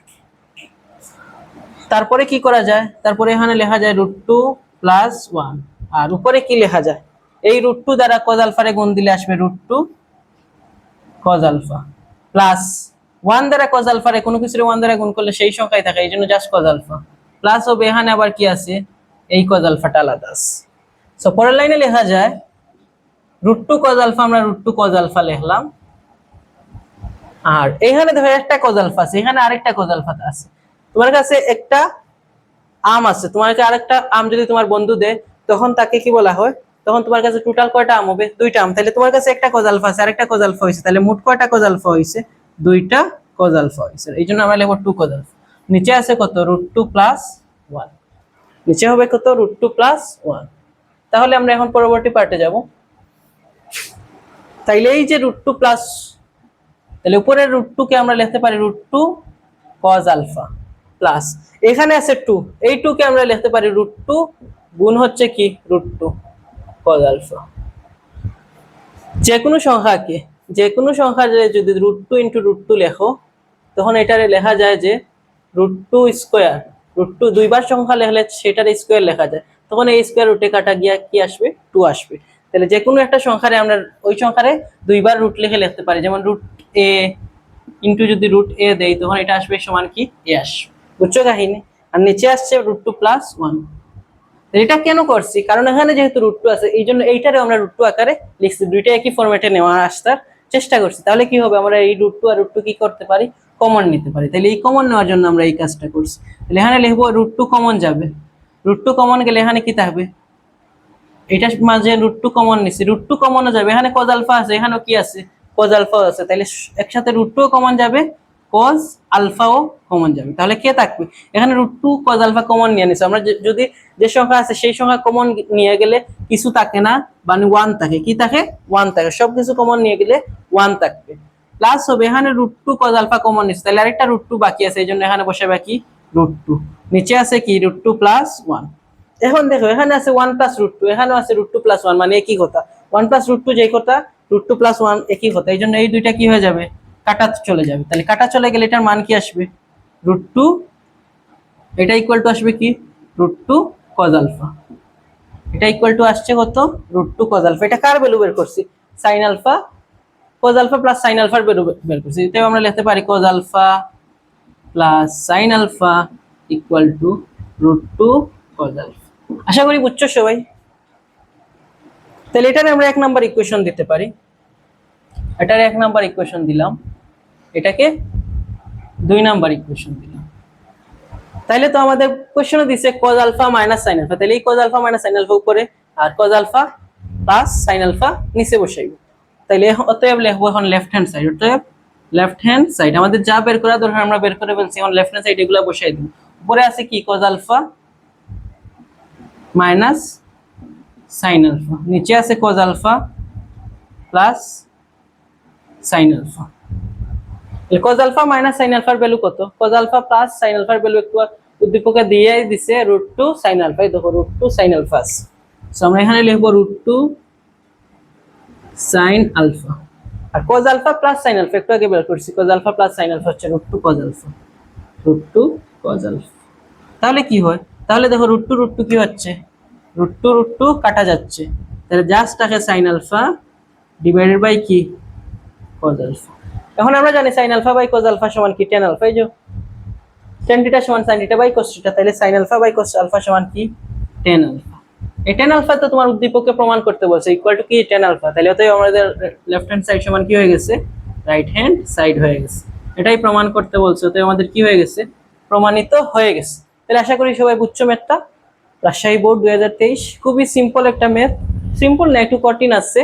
তারপরে কি করা যায়, তারপরে এখানে লেখা যায় √2 + 1, আর উপরে কি লেখা যায়, এই √2 দ্বারা cos আলফা রে গুণ দিলে আসবে √2 cos আলফা, প্লাস 1 দ্বারা cos আলফা রে কোনো কিছুরে 1 দ্বারা গুণ করলে সেই সংখ্যাই থাকে, এইজন্য জাস্ট cos আলফা, প্লাস হবে এখানে আবার কি আছে, এই cos আলফাটা আলাদা আছে। সো পরের লাইনে লেখা যায় √2 cos আলফা, আমরা √2 cos আলফা লিখলাম, আর এখানে দেখো একটা cos আলফা আছে, এখানে আরেকটা cos আলফা আছে। তোমার কাছে একটা আম আছে, তোমাকে আরেকটা আম যদি তোমার বন্ধু দেয় তখন তাকে কি বলা হয়, তখন তোমার কাছে টোটাল কয়টা আম হবে, দুইটা আম। তাহলে তোমার কাছে একটা cos আলফা আছে, আরেকটা cos আলফা হইছে, তাহলে মোট কয়টা cos আলফা হইছে, দুইটা cos আলফা হইছে। এইজন্য আমরা লিখব 2 cos আলফা। নিচে আছে কত, √2 + 1, নিচে হবে কত, √2 + 1। তাহলে আমরা এখন পরবর্তী পার্টে যাব। তাইলে এই যে √2 প্লাস, তাহলে উপরের √2 কে আমরা লিখতে পারি √2 cos আলফা, প্লাস এখানে আছে 2, এই 2 কে আমরা লিখতে পারি √2 গুণ হচ্ছে কি √2 cos আলফা। যে কোনো সংখ্যাকে, যে কোনো সংখ্যা যদি √2 * √2 লেখো, তখন এটারে লেখা যায় যে √2 স্কয়ার, √2 দুইবার সংখ্যা লিখলে সেটার স্কয়ার লেখা যায়, তখন এই স্কয়ার রুটে কাটা গিয়া কি আসবে, 2 আসবে। তাহলে যে কোনো একটা সংখ্যারে আমরা ওই সংখ্যারে দুইবার রুট লিখে লিখতে পারি, যেমন √a ইনটু যদি √a দেই তখন এটা আসবে সমান কি a আসবে, বুঝছো কাহিনী। আর নিচে আসছে √2 + 1। এটা কেন করছি, কারণ এখানে যেহেতু √2 আছে এইজন্য এইটারে আমরা √2 আকারে লিখছি, দুইটা একই ফরম্যাটে নেওয়া আসার চেষ্টা করছি। তাহলে কি হবে, আমরা এই √2 আর √2 কি করতে পারি, কমন নিতে পারি। তাহলে এই কমন নেওয়ার জন্য আমরা এই কাজটা করছি। তাহলে এখানে লিখবো √2 কমন যাবে, √2 কমন গেলে এখানে কি থাকবে, এটার মাঝে √2 কমন নিছি, √2 কমনও যাবে, এখানে cos আলফা আছে, এখানেও কি আছে, cos আলফাও আছে, তাহলে একসাথে √2 কমন যাবে, cos আলফাও কমন যাবে। তাহলে কে থাকবে, এখানে √2 cos আলফা কমন নিয়ে নিছি আমরা, যদি যে সংখ্যা আছে সেই সংখ্যা কমন নিয়ে গেলে কিছু থাকে না, মানে 1 থাকে, কি থাকে 1 থাকে, সবকিছু কমন নিয়ে গেলে 1 থাকবে। প্লাস হবে এখানে √2 cos আলফা কমন নিছি, তাহলে আরেকটা √2 বাকি আছে, এইজন্য এখানে বসে বাকি √2, নিচে আছে কি √2 + 1। এখন দেখো এখানে আছে 1 + √2, এখানেও আছে √2 + 1, মানে একই কথা, 1 + √2 যেই কথা, √2 + 1 একই কথা, এইজন্য এই দুইটা কি হয়ে যাবে, কাটা চলে যাবে। তাহলে কাটা চলে গেলে এটার মান কি আসবে, √2, এটা ইকুয়াল টু আসবে কি √2 cos আলফা, এটা ইকুয়াল টু আসছে কত, √2 cos আলফা। এটা কার ভ্যালু বের করছি, sin alpha, cos alpha plus sin আলফার ভ্যালু বের করছি। এটাও আমরা লিখতে পারি cos alpha plus sin alpha equal to √2 cos alpha. আশা করি বুঝছো সবাই। তাহলে এটারে আমরা 1 নাম্বার ইকুয়েশন দিতে পারি, এটারে 1 নাম্বার ইকুয়েশন দিলাম, এটাকে 2 নাম্বার ইকুয়েশন দিলাম। তাইলে তো আমাদের কোশ্চেনে দিছে cos alpha minus sin alpha, তাহলে এই cos alpha minus sin alpha উপরে আর cos alpha plus sin alpha নিচে বসাইব। তাইলে অতএব লিখবো এখন লেফট হ্যান্ড সাইড, অতএব লেফট হ্যান্ড সাইড আমাদের যা বের করা দরকার আমরা বের করে ফেলছি, এখন লেফট হ্যান্ড সাইড এগুলা বসাই দেব। উপরে আছে কি cos alpha minus sine alpha, নিচে আছে cos alpha plus sine alpha. Cos alpha minus sine আলফার ভ্যালু কত? কজ আলফা প্লাস সাইন আলফার ভ্যালু একটু উদ্দীপকে দিয়ে দিছে √2 সাইন আলফা। এই দেখো √2 সাইন আলফা। সো আমরা এখানে লিখব √2 সাইন আলফা। আর cos alpha plus sine alpha একটু আগে বের করছি, cos alpha plus sine alpha হচ্ছে √2 কজ আলফা, √2 কজ আলফা। তাহলে কি হয়? তাহলে দেখো √2 কি হচ্ছে, √2 কাটা যাচ্ছে, তাহলে জাস্ট আসে সাইন আলফা ডিভাইডেড বাই কি, কজ আলফা। এখন আমরা জানি sine alpha by cos alpha সমান কি, tan আলফা। এই যে tan থিটা সমান sin theta by cos theta, তাহলে sin alpha by cos alpha সমান কি, tan আলফা। এই tan আলফা তো তোমার উদ্দীপককে প্রমাণ করতে বলছে ইকুয়াল টু কি, tan আলফা। তাহলে অতএব আমাদের লেফট হ্যান্ড সাইড সমান কি হয়ে গেছে, রাইট হ্যান্ড সাইড হয়ে গেছে। এটাই প্রমাণ করতে বলছে, অতএব আমাদের কি হয়ে গেছে, প্রমাণিত হয়ে গেছে। তাহলে আশা করি সবাই বুঝছো ম্যাথটা। রাজশাহী বোর্ড 2023, খুবই সিম্পল একটা ম্যাথ, সিম্পল না একটু কঠিন আছে।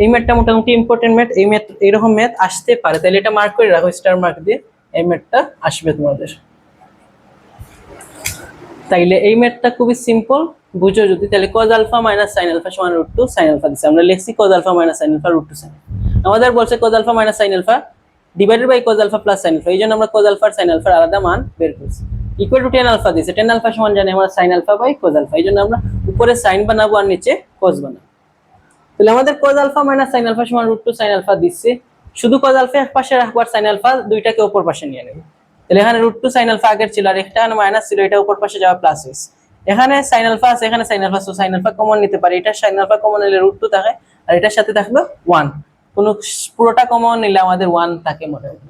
এই ম্যাথটা মোটামুটি ইম্পর্টেন্ট ম্যাথ, এই ম্যাথ এরকম ম্যাথ আসতে পারে, তাহলে এটা মার্ক করে রাখো স্টার মার্ক দিয়ে, এই ম্যাথটা আসবে তোমাদের। তাইলে এই ম্যাথটা খুবই সিম্পল, বুঝো যদি, তাহলে cos alpha minus sin alpha সমান √2 sin আলফা দিছে, আমরা লিখছি cos alpha minus sin alpha √2 sin। আমাদের বলছে cos alpha minus sin alpha divided by cos alpha plus sin alpha, এইজন্য আমরা cos আলফা আর sin আলফার আলাদা মান বের করছি। ইকুয়াল টু tan আলফা দিছে, tan আলফা সমান জানি আমরা sin alpha by cos alpha, এইজন্য আমরা উপরে sin বানাবো আর নিচে cos বানাবো। তাহলে আমাদের cos alpha minus sin alpha সমান √2 sin আলফা দিছে, শুধু cos আলফা এক পাশে রাখবো আর sin আলফা দুইটাকে উপর পাশে নিয়ে নেব। তাহলে এখানে √2 sin আলফা আগের ছিল আর একটা মাইনাস ছিল, এটা উপর পাশে যাওয়া প্লাস হইছে। এখানে sin আলফা আছে, এখানে sin alpha, so sin alpha common নিতে পারি, এটা sin আলফা কমন নিলে √2 থাকে আর এটার সাথে থাকবে 1, কোন পুরোটা কমন নিলে আমাদের 1 থাকে মোটামুটি।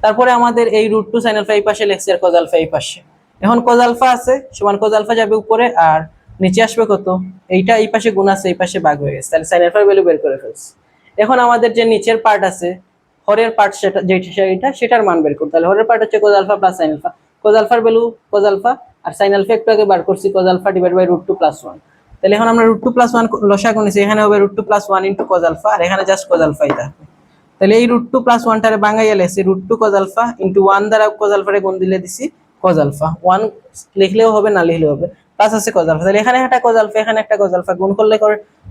তারপরে আমাদের এই √2 sin আলফা এই পাশে লেখছি আর cos আলফা এই পাশে। এখন cos আলফা আছে সমান cos আলফা যাবে উপরে আর নিচে আসবে কত, এইটা এই পাশে গুণ আছে এই পাশে ভাগ হয়ে গেছে, তাহলে sin আলফার ভ্যালু বের করে ফেলছি। এখন আমাদের যে নিচের পার্ট আছে, হরের পার্ট সেটার মান বের করতে, তাহলে হরের পার্ট হচ্ছে cos alpha plus sin alpha, cos আলফার ভ্যালু cos আলফা আর sin আলফা একটু আগে বার করছি cos alpha divide by √2 plus 1। তাহলে এখন আমরা √2 প্লাস 1 লসাগু নিছি, এখানে হবে √2 প্লাস 1 ইনটু cos আলফা আর এখানে জাস্ট cos আলফাই থাকবে। তাহলে এই √2 প্লাস 1 টারে ভাঙাইয়া লেখছি √2 cos আলফা ইনটু 1 দ্বারা cos আলফারে গুণ দিলে দিছি cos আলফা, 1 লিখলেও হবে না লিখলেও হবে, প্লাস আছে cos আলফা। তাহলে এখানে একটা cos আলফা এখানে একটা cos আলফা, গুণ করলে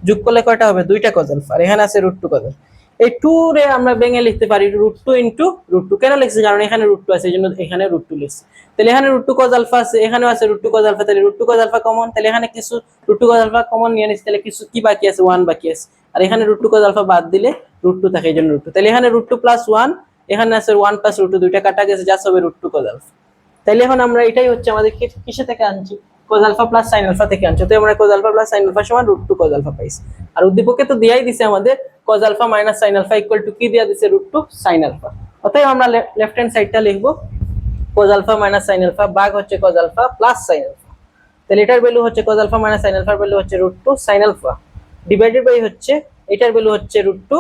যোগ করলে কয়টা হবে, দুইটা cos আলফা, আর এখানে আছে √2 cos আলফা। এই 2 রে আমরা ভেঙে লিখতে পারি √2 ইনটু √2, কেন লিখছি কারণ এখানে √2 আছে এইজন্য এখানে √2 লিখছি। তাহলে এখানে √2 cos আলফা আছে, এখানেও আছে √2 cos আলফা, তাহলে √2 cos আলফা কমন, তাহলে এখানে কিছু √2 cos আলফা কমন নিয়ে নিছি, তাহলে কিছু কি বাকি আছে, 1 বাকি আছে, আর এখানে √2 cos আলফা বাদ দিলে √2 থাকে এইজন্য √2। তাহলে এখানে √2 প্লাস 1, এখানে আছে 1 প্লাস √2, দুইটা কাটা গেছে, জাস্ট হবে √2 cos আলফা। তাহলে এখন আমরা এটাই হচ্ছে আমাদের কিসে থেকে আনছি, cos alpha plus sin alpha থেকে আনছি, তো আমরা cos alpha plus sin alpha সমান √2 cos আলফা পাইছি। আর উদ্দীপকে তো দেয়াই দিছে আমাদের cos alpha minus sin alpha equal to কি দেয়া দিছে, √2 sin আলফা। অতএব আমরা লেফট হ্যান্ড সাইডটা লিখব cos alpha minus sin alpha ভাগ হচ্ছে cos alpha plus sin alpha. তাহলে এটার ভ্যালু হচ্ছে cos আলফা মাইনাস sin আলফার ভ্যালু হচ্ছে √2 sin আলফা ডিভাইডেড বাই হচ্ছে এটার ভ্যালু হচ্ছে √2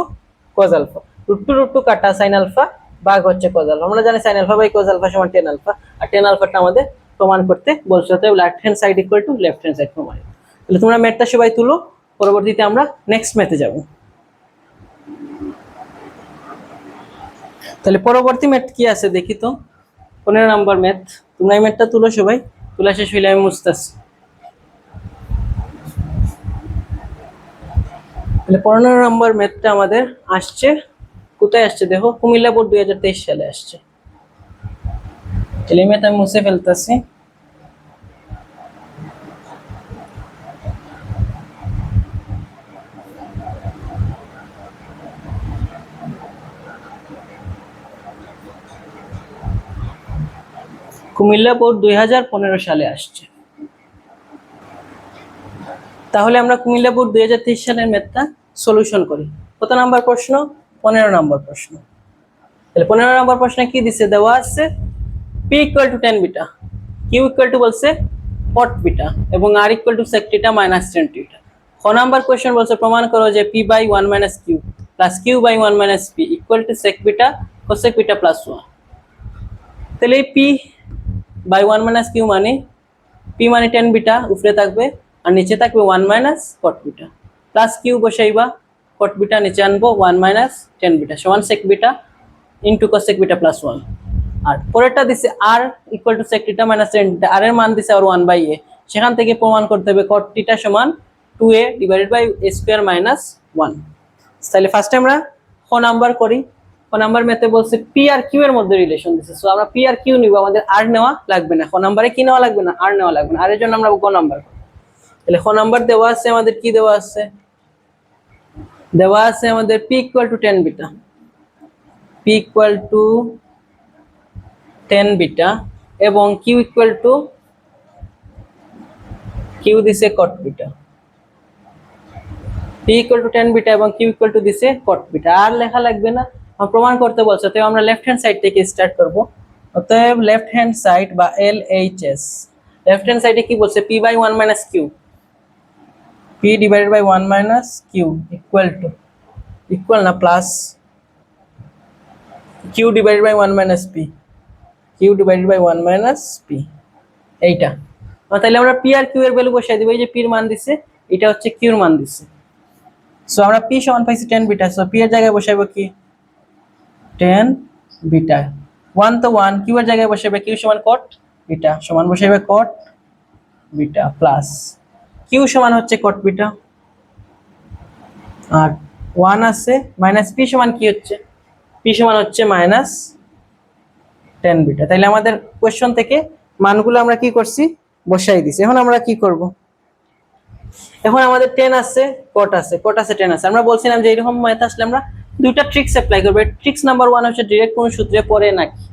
cos আলফা, √2 কাটা sin আলফা ভাগ হচ্ছে cos আলফা। আমরা জানি sin alpha by cos alpha সমান tan আলফা, আর tan আলফাটা আমাদের প্রমাণ করতে বলছে, অতএব left hand side equal to left hand side প্রমাণিত। তাহলে তোমরা ম্যাথটা সবাই তুলো, পরবর্তীতে আমরা নেক্সট ম্যাথে যাব। তাহলে পরবর্তী ম্যাথ কি আছে দেখি তো, 15 নম্বর ম্যাথ। তোমরা এই ম্যাথটা তুলো সবাই, তোলা শেষ হইলে আমি মুছতেছি। তাহলে 15 নম্বর ম্যাথটা আমাদের আসছে, কোথায় আসছে দেখো, কুমিল্লা বোর্ড 2023 সালে আসছে। তাহলে এই ম্যাথ আমি মুছে ফেলতেছি। কুমিল্লা বোর্ড 2015 সালে আসছে। তাহলে আমরা কুমিল্লা বোর্ড 2023 সালের ম্যাথটা সলিউশন করি। কত নাম্বার প্রশ্ন, 15 নম্বর প্রশ্ন। তাহলে 15 নম্বর প্রশ্নে কি দিছে, দেওয়া আছে p equal to tan beta, q equal to বলছে cot বিটা এবং r equal to sec theta minus tan theta. খ নাম্বার কোশ্চেন বলছে প্রমাণ করো যে p by 1 minus q plus q by 1 minus p equal to sec beta cosec beta plus 1। তাহলে এই p বাই 1 মাইনাস q মানে p মানে tan বিটা উপরে থাকবে আর নিচে থাকবে 1 minus cot beta, plus q বসাইবা, cot beta নিচে আনবো 1 মাইনাস tan বিটা সমান sec beta into cosec beta plus 1। আর পরেরটা দিছে r equal to sec theta minus tan theta, r এর মান দিছে আর 1 বাই a, সেখান থেকে প্রমাণ করতে হবে cot থিটা সমান 2a divided by a square minus 1। তাহলে ফার্স্টে আমরা ক নাম্বার করি। ক নাম্বার মেথে বলছে পি আর কিউ এর মধ্যে রিলেশন দিছে, সো আমরা পি আর কিউ নিব, আমাদের আর নেওয়া লাগবে না। ক নাম্বারে কি নেওয়া লাগবে না, আর নেওয়া লাগবে না, আর এর জন্য আমরা ক নাম্বার করব। তাহলে ক নাম্বার দেওয়া আছে আমাদের, কি দেওয়া আছে, দেওয়া আছে আমাদের p equal to 10 beta, p equal to 10 beta এবং q ইকুয়াল টু, q দিছে cot beta, p equal to 10 beta এবং q ইকুয়াল টু দিছে cot বিটা। আর লেখা লাগবে না, প্রমাণ করতে বলছে, তো আমরা লেফট হ্যান্ড সাইড থেকে স্টার্ট করব। অতএব লেফট হ্যান্ড সাইড বা LHS, লেফট হ্যান্ড সাইডে কি বলছে, p by 1 minus q, p divided by 1 minus q equal to, equal না plus, q divided by 1 minus p, q divided by 1 minus p, এইটা। তাহলে আমরা p আর q এর ভ্যালু বসাই দিব। এই যে p এর মান দিছে, এটা হচ্ছে q এর মান দিছে। সো আমরা p সমান পাইছি 10 বিটা, সো p এর জায়গায় বসাবো কি 10 বিটা, 1 তো 1, q এর জায়গায় বসাবে q সমান cot বিটা, সমান বসাবে cot বিটা প্লাস q সমান হচ্ছে cot বিটা, আর 1 আছে মাইনাস p সমান কি হচ্ছে, p সমান হচ্ছে মাইনাস 10 বিটা। তাহলে আমাদের কোশ্চেন থেকে মানগুলো আমরা কি করছি, বসাই দিছি। এখন আমরা কি করব, এখন আমাদের 10 আছে, cot আছে, cot আছে, 10 আছে। আমরা বলছিলাম যে এরকম ম্যাথ আসলে আমরা দুইটা ট্রিক্স অ্যাপ্লাই করব। ট্রিক্স নাম্বার 1 হচ্ছে ডাইরেক্ট কোন সূত্রে পড়ে নাকি।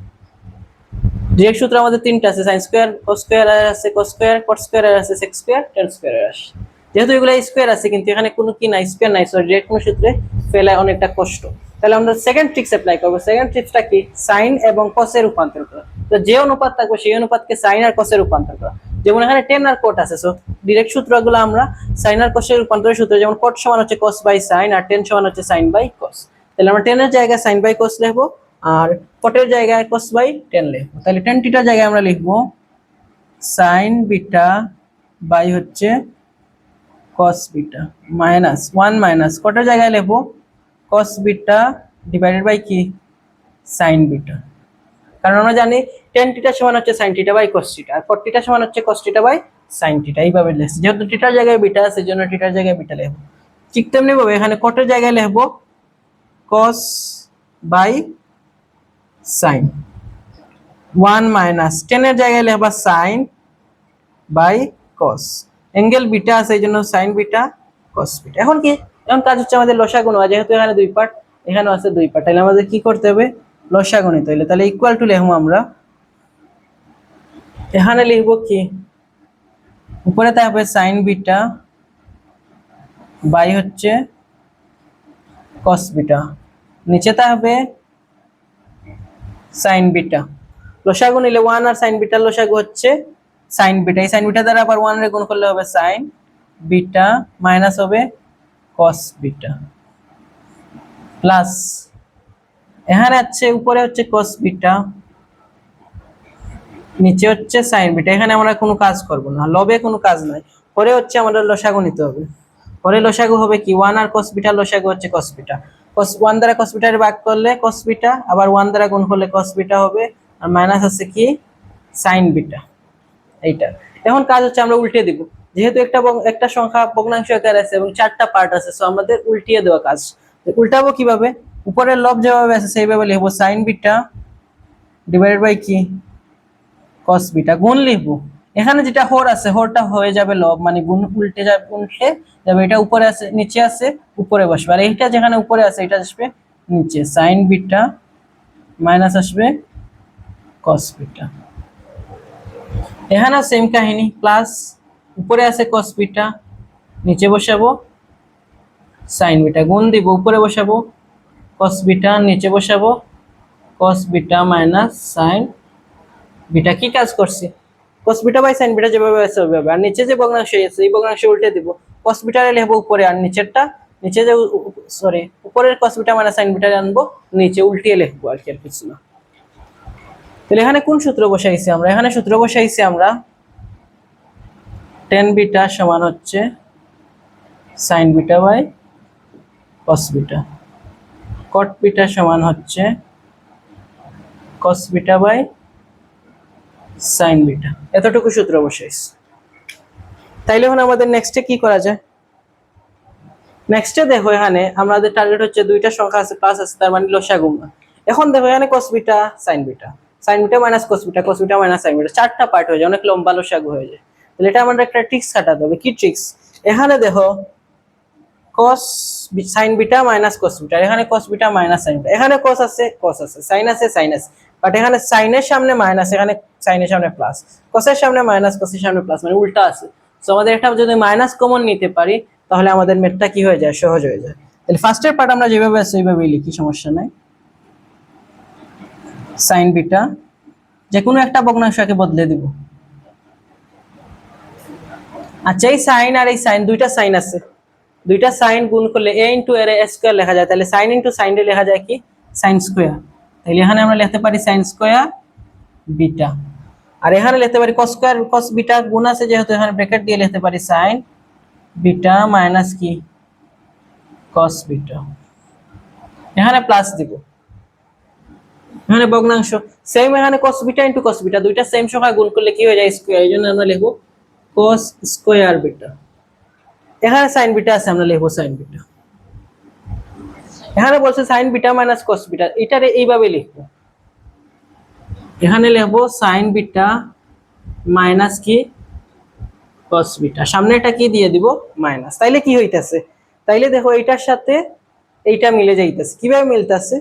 ডাইরেক্ট সূত্র আমাদের তিনটা আছে, sin স্কয়ার, cos স্কয়ার আর আছে cos স্কয়ার, cot স্কয়ার আর আছে sec স্কয়ার, tan স্কয়ার আর আছে। যেহেতু এগুলা স্কয়ার আছে কিন্তু এখানে কোনো কি নাই, স্কয়ার নাই, সো ডাইরেক্ট কোন সূত্রে ফেলা অনেকটা কষ্ট। তাহলে আমরা সেকেন্ড ট্রিক্স অ্যাপ্লাই করব। সেকেন্ড ট্রিক্সটা কি, sin এবং cos এ রূপান্তর করা। তো যে অনুপাত থাকবে সেই অনুপাতকে sin আর cos এ রূপান্তর করা। যেমন এখানে tan আর cot আছে, সো ডাইরেক্ট সূত্রগুলো আমরা sin আর cos এর রূপান্তরের সূত্র, যেমন cot সমান হচ্ছে cos বাই sin আর tan সমান হচ্ছে sin বাই cos। তাহলে আমরা tan এর জায়গায় sin বাই cos লিখব আর cot এর জায়গায় cos বাই tan লিখব। তাহলে tan থিটার জায়গায় আমরা লিখব sin বিটা বাই হচ্ছে cos beta minus 1 minus cot এর জায়গায় লিখব cos বিটা ডিভাইডেড বাই কি sin বিটা। কারণ আমরা জানি tan থিটা সমান হচ্ছে sin theta by cos theta আর cot থিটা সমান হচ্ছে cos theta by sin theta. এইভাবে লিখছি, যেহেতু থিটার জায়গায় বিটা আছে জন্য থিটার জায়গায় বিটা লিখব। ঠিক তেমনি ভাবে এখানে cot এর জায়গায় লিখব cos বাই sin, 1 মাইনাস tan এর জায়গায় লিখব sin by cos, angle beta আছে এই জন্য sin বিটা cos বিটা। এখন কি, এখন কাজ হচ্ছে আমাদের লসাগু নেওয়া, যেহেতু এখানে দুই পার্ট এখানেও আছে দুই পার্ট, তাহলে আমাদের কি করতে হবে, লসাগু নিতে হইলে তাহলে ইকুয়াল টু লিখবো আমরা, এখানে লিখবো কি, উপরে থাকবে sin বিটা বাই হচ্ছে cos বিটা, নিচে থাকবে sin বিটা। লসাগু নিলে 1 আর sin বিটা লসাগু হচ্ছে sin বিটা, এই sin বিটা দ্বারা আবার 1 রে গুণ করলে হবে sin বিটা মাইনাস হবে cos বিটা প্লাস এখানে আছে উপরে হচ্ছে cos বিটা নিচে হচ্ছে sin বিটা। এখানে আমরা কোনো কাজ করব না, লবে কোনো কাজ নাই, পরে হচ্ছে আমাদের লসাগু নিতে হবে। পরে লসাগু হবে কি 1 আর cos বিটা লসাগু হচ্ছে cos বিটা, cos 1 দ্বারা cos বিটার ভাগ করলে cos বিটা, আবার 1 দ্বারা গুণ করলে cos বিটা হবে আর মাইনাস আছে কি sin বিটা এইটা। এখন কাজ হচ্ছে আমরা উল্টে দিব, যেহেতু একটা সংখ্যা ভগ্নাংশ আকারে আছে এবং চারটা পার্ট আছে, সো আমাদের উল্টিয়ে দেওয়া কাজ। উল্টাবো কিভাবে, উপরের লব যেভাবে আছে সেইভাবে লিখবো sin বিটা ডিভাইডেড বাই কি cos বিটা গুণ লিখবো। এখানে যেটা হর আছে হরটা হয়ে যাবে লব, মানে গুণ উল্টে যাবে, উল্টে যাবে, এটা উপরে আছে নিচে আছে উপরে বসবে, আর এইটা যেখানে উপরে আছে এটা আসবে নিচে, sin বিটা মাইনাস আসবে cos বিটা। এখানে সেম কাহিনী, প্লাস উপরে আছে cos বিটা নিচে বসাবো sin বিটা, গুণ দিব উপরে বসাবো cos বিটা নিচে বসাবো cos beta minus sin beta. কি কাজ করছি, cos beta by sin beta যেভাবে আছে ওইভাবে, আর নিচে যে ভগ্নাংশ আছে এই ভগ্নাংশ উল্টে দিব, cos বিটা লিখবো উপরে আর নিচেরটা নিচে যে সরি উপরের cos beta minus sin beta আনবো নিচে, উল্টিয়ে লিখবো আর কি, আর কিছু না। তাহলে এখানে কোন সূত্র বসাইছি আমরা, এখানে সূত্র বসাইছি আমরা tan বিটা সমান হচ্ছে sin beta by cos beta, cot beta সমান হচ্ছে cos beta by sin beta, এতটুকু সূত্র বসাইছি। তাইলে এখন আমাদের নেক্সটে কি করা যায়, নেক্সটে দেখো এখানে আমাদের টার্গেট হচ্ছে দুইটা সংখ্যা আছে প্লাস আছে, তার মানে লসাগু। এখন দেখো এখানে cos beta sin beta, sin beta minus cos beta, cos beta minus sin beta, চারটা পার্ট হয়ে যায়, অনেক লম্বা লসাগু হয়ে যায়। তাহলে এটা আমাদের একটা ট্রিক্স খাটাতে হবে। কি ট্রিক্স? এখানে দেখো cos sin beta minus cos beta, এখানে cos beta minus sin beta, এখানে cos আছে cos আছে, sin আছে sin আছে, বাট এখানে sin এর সামনে মাইনাস, এখানে sin এর সামনে প্লাস, cos এর সামনে মাইনাস cos এর সামনে প্লাস, মানে উল্টা আছে। সো আমাদের এটা যদি মাইনাস কমন নিতে পারি তাহলে আমাদের ম্যাথটা কি হয়ে যায়, সহজ হয়ে যায়। তাহলে ফার্স্টের পার্ট আমরা যেভাবে আছে ওইভাবেই লিখি, সমস্যা নাই। sin বিটা যে কোনো একটা ভগ্নাংশকে বদলে দিব। আচ্ছা এই sin আর এই sin, দুইটা sin আছে, দুইটা sin গুণ করলে a ইনটু a স্কয়ার লেখা যায়, তাহলে sin ইনটু sin রে লেখা যায় কি sin স্কয়ার। তাহলে এখানে আমরা লিখতে পারি sin স্কয়ার বিটা, আর এখানে লিখতে পারি cos স্কয়ার cos বিটা গুণ আছে যেহেতু এখানে ব্র্যাকেট দিয়ে লিখতে পারি sin বিটা মাইনাস কি cos বিটা, এখানে প্লাস দিব, এখানে ভগ্নাংশ সেম, এখানে cos beta into cos beta, দুইটা সেম সংখ্যা গুণ করলে কি হয়ে যায় স্কয়ার, এইজন্য আমরা লিখব cos স্কয়ার বিটা। এখানে sin বিটা আছে, আমরা লিখব sin বিটা। এখানে বলছে sin beta minus cos beta, এটারে এইভাবে লিখবো, এখানে লিখবো sin বিটা মাইনাস কি cos বিটা, সামনে এটা কি দিয়ে দিব মাইনাস। তাইলে কি হইতাছে, তাইলে দেখো এইটার সাথে এইটা মিলে যাইতেছে। কিভাবে মিলতেছে?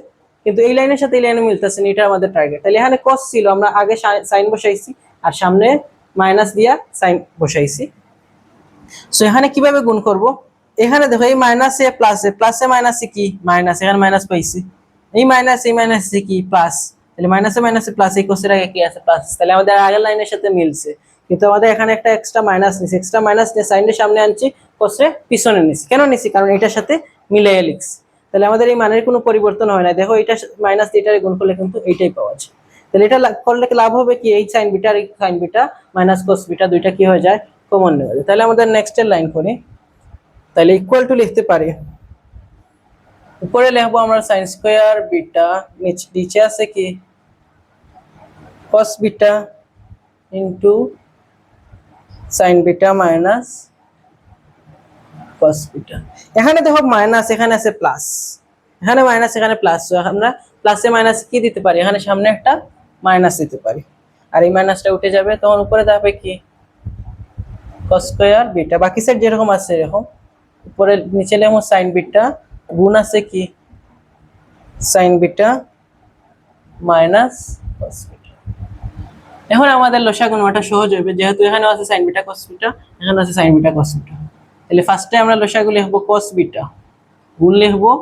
কিন্তু এই লাইনের সাথে এই লাইনে মিলতেছে না, এটা আমাদের টার্গেট। তাহলে এখানে cos ছিল, আমরা আগে sin বসাইছি আর সামনে মাইনাস দিয়া sin বসাইছি। সো এখানে কিভাবে গুণ করব? এখানে দেখো এই মাইনাসে প্লাসে, প্লাসে মাইনাসে কি মাইনাস, এখানে মাইনাস পাইছি, এই মাইনাসে কি প্লাস, তাহলে মাইনাসে মাইনাসে প্লাস, এই কোসের আগে কি আছে প্লাস, তাহলে আমাদের আগের লাইনের সাথে মিলছে। কিন্তু আমাদের এখানে একটা এক্সট্রা মাইনাস নিছি, এক্সট্রা মাইনাস নিয়ে সাইনের সামনে আনছি, কোসে পিছনে নিছি। কেন নিছি? কারণ এটার সাথে মিলিয়ে লিখছি। তাহলে আমাদের এই মানের কোনো পরিবর্তন হয় না। দেখো এটা মাইনাস এটারে গুণ করলে কিন্তু এইটাই পাওয়া যায়। তাহলে এটা করলে লাভ হবে কি, এই sin বিটা আর এই sin beta minus cos beta দুইটা কি হয়ে যায়, কমন নেওয়া যায়। তাহলে আমাদের নেক্সট এর লাইন করি, তাহলে ইকুয়াল টু লিখতে পারি, উপরে লিখবো আমরা sin স্কয়ার বিটা, নিচে আছে কি cos beta into sin beta minus cos beta. এখানে দেখো মাইনাস, এখানে আছে প্লাস, এখানে মাইনাস এখানে প্লাস, আমরা প্লাসে মাইনাস কি দিতে পারি, এখানে সামনে একটা মাইনাস দিতে পারি, আর এই মাইনাসটা উঠে যাবে, তখন উপরে যাবে কি cos স্কয়ার বিটা, বাকি সেট যেরকম আছে এরকম, উপরে নিচে লিখবো sin বিটা গুণ আছে কি sin beta minus cos beta. এখন আমাদের লসাগু নেওয়াটা সহজ হবে, যেহেতু এখানে আছে sin বিটা cos বিটা, এখানে আছে sin বিটা cos বিটা। তাহলে ফার্স্টে আমরা লসাগু লিখবো cos বিটা, গুণ লিখবো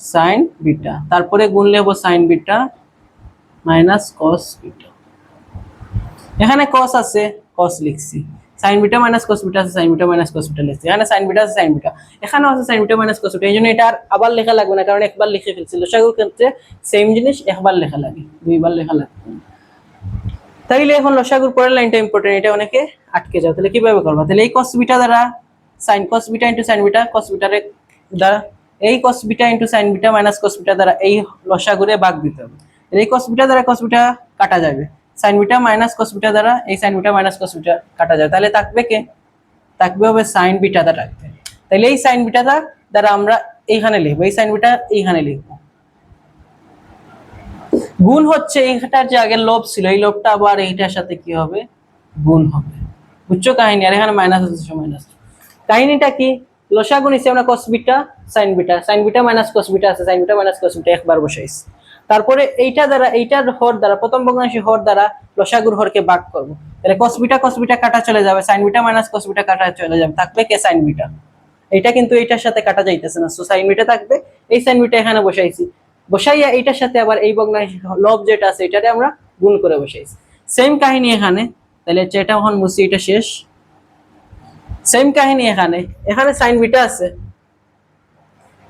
sin বিটা, তারপরে গুণ লিখবো sin beta minus cos beta. এখানে cos আছে cos লিখছি, sin beta minus cos beta আছে sin beta minus cos beta লিখছি, এখানে sin বিটা আছে sin বিটা, এখানেও আছে sin beta minus cos beta. এইজন্য এটা আর আবার লেখা লাগবে না, কারণ একবার লিখে ফেলছি। লসাগুর ক্ষেত্রে সেম জিনিস একবার লেখা লাগে, দুইবার লেখা লাগবে না। তাইলে এখন লসাগুর পরের লাইনটা ইম্পর্টেন্ট, এটা অনেকে আটকে যাও। তাহলে কিভাবে করবা? তাহলে এই cos বিটা দ্বারা sin cos beta into sin beta, cos বিটারে দ্বারা এই cos beta into sin beta minus cos beta দ্বারা এই লসাগুরে ভাগ দিতে হবে। এই cos বিটা দ্বারা cos বিটা কাটা যাবে, sin beta minus cos beta দ্বারা এই sin beta minus cos beta কাটা যাবে, তাহলে থাকবে কে, থাকবে হবে sin বিটা দ্বারা রাখবে। তাহলে এই sin বিটা দ্বারা আমরা এইখানে লিখবো, এই sin বিটা এইখানে লিখবো। গুণ হচ্ছে এইটার যে আগের লব ছিল, এই লবটা আবার এইটার সাথে কি হবে, গুণ হবে। বুঝছো কাহিনী? আর এখানে মাইনাস আছে, মাইনাস। কাহিনীটা কি, লসাগু নিছি আমরা cos beta sin beta minus cos beta আছে, sin beta minus cos beta একবার বসাইছি। তারপরে এইটা দ্বারা এইটার হর দ্বারা প্রথম ভগ্নাংশের হর দ্বারা লসাগুর হরকে ভাগ করব। তাহলে cos বিটা কাটা চলে যাবে, sin beta minus cos beta কাটা চলে যাবে, থাকবে কে sin বিটা। এটা কিন্তু এইটার সাথে কাটা যাইতেছে না, সো sin বিটা থাকবে, এই sin বিটা এখানে বসাইছি, বসাইয়া এইটার সাথে আবার এই ভগ্নাংশ লব যেটা আছে এটারে আমরা গুণ করে বসাইছি। সেম কাহিনী এখানে, তাহলে এটা এখন মুছি, এটা শেষ। সেম কাহিনী এখানে, এখানে sin বিটা আছে,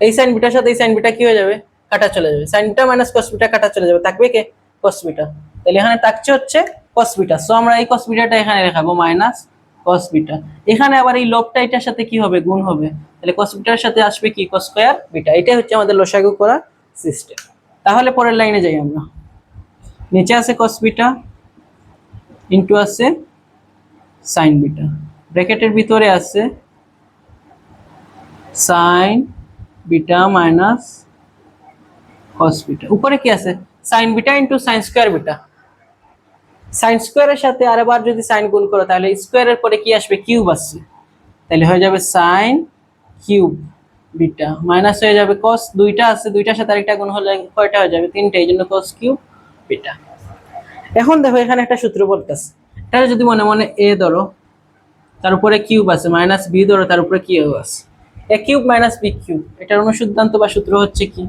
এই sin বিটার সাথে এই sin বিটা কি হয়ে যাবে, কাটা চলে যাবে, sin beta minus cos beta কাটা চলে যাবে, থাকবে কে cos বিটা। তাহলে এখানে থাকছে হচ্ছে cos বিটা, সো আমরা এই cos বিটাটা এখানে দেখাবো মাইনাস cos বিটা। এখানে আবার এই লবটা এটার সাথে কি হবে, গুণ হবে, তাহলে cos বিটার সাথে আসবে কি cos স্কয়ার বিটা। এটাই হচ্ছে আমাদের লসাগু করার সিস্টেম। তাহলে পরের লাইনে যাই আমরা, নিচে আছে cos বিটা ইনটু আছে sin বিটা, ব্র্যাকেটের ভিতরে আছে sign beta minus cos beta. উপরে কি আছে sign beta into sine square beta. Sine স্কোয়ারের সাথে আরেকবার যদি সাইন গুণ করো তাহলে স্কোয়ারের পরে কি আসবে কিউব আসছে, তাহলে হয়ে যাবে সাইন কিউব বিটা মাইনাস হয়ে যাবে কস, দুইটা আছে দুইটার সাথে আরেকটা গুণ হলে কয়টা হয়ে যাবে তিনটা, এই জন্য কস কিউব বিটা। এখন দেখো এখানে একটা সূত্র বলতেছে, এটা যদি মনে মনে এ ধরো তার উপরে কিউব আছে, মাইনাস বি ধরো তার উপরে কিউব আছে, A cube minus B cube, এটার অনুসিদ্ধান্ত বা সূত্র হচ্ছে কি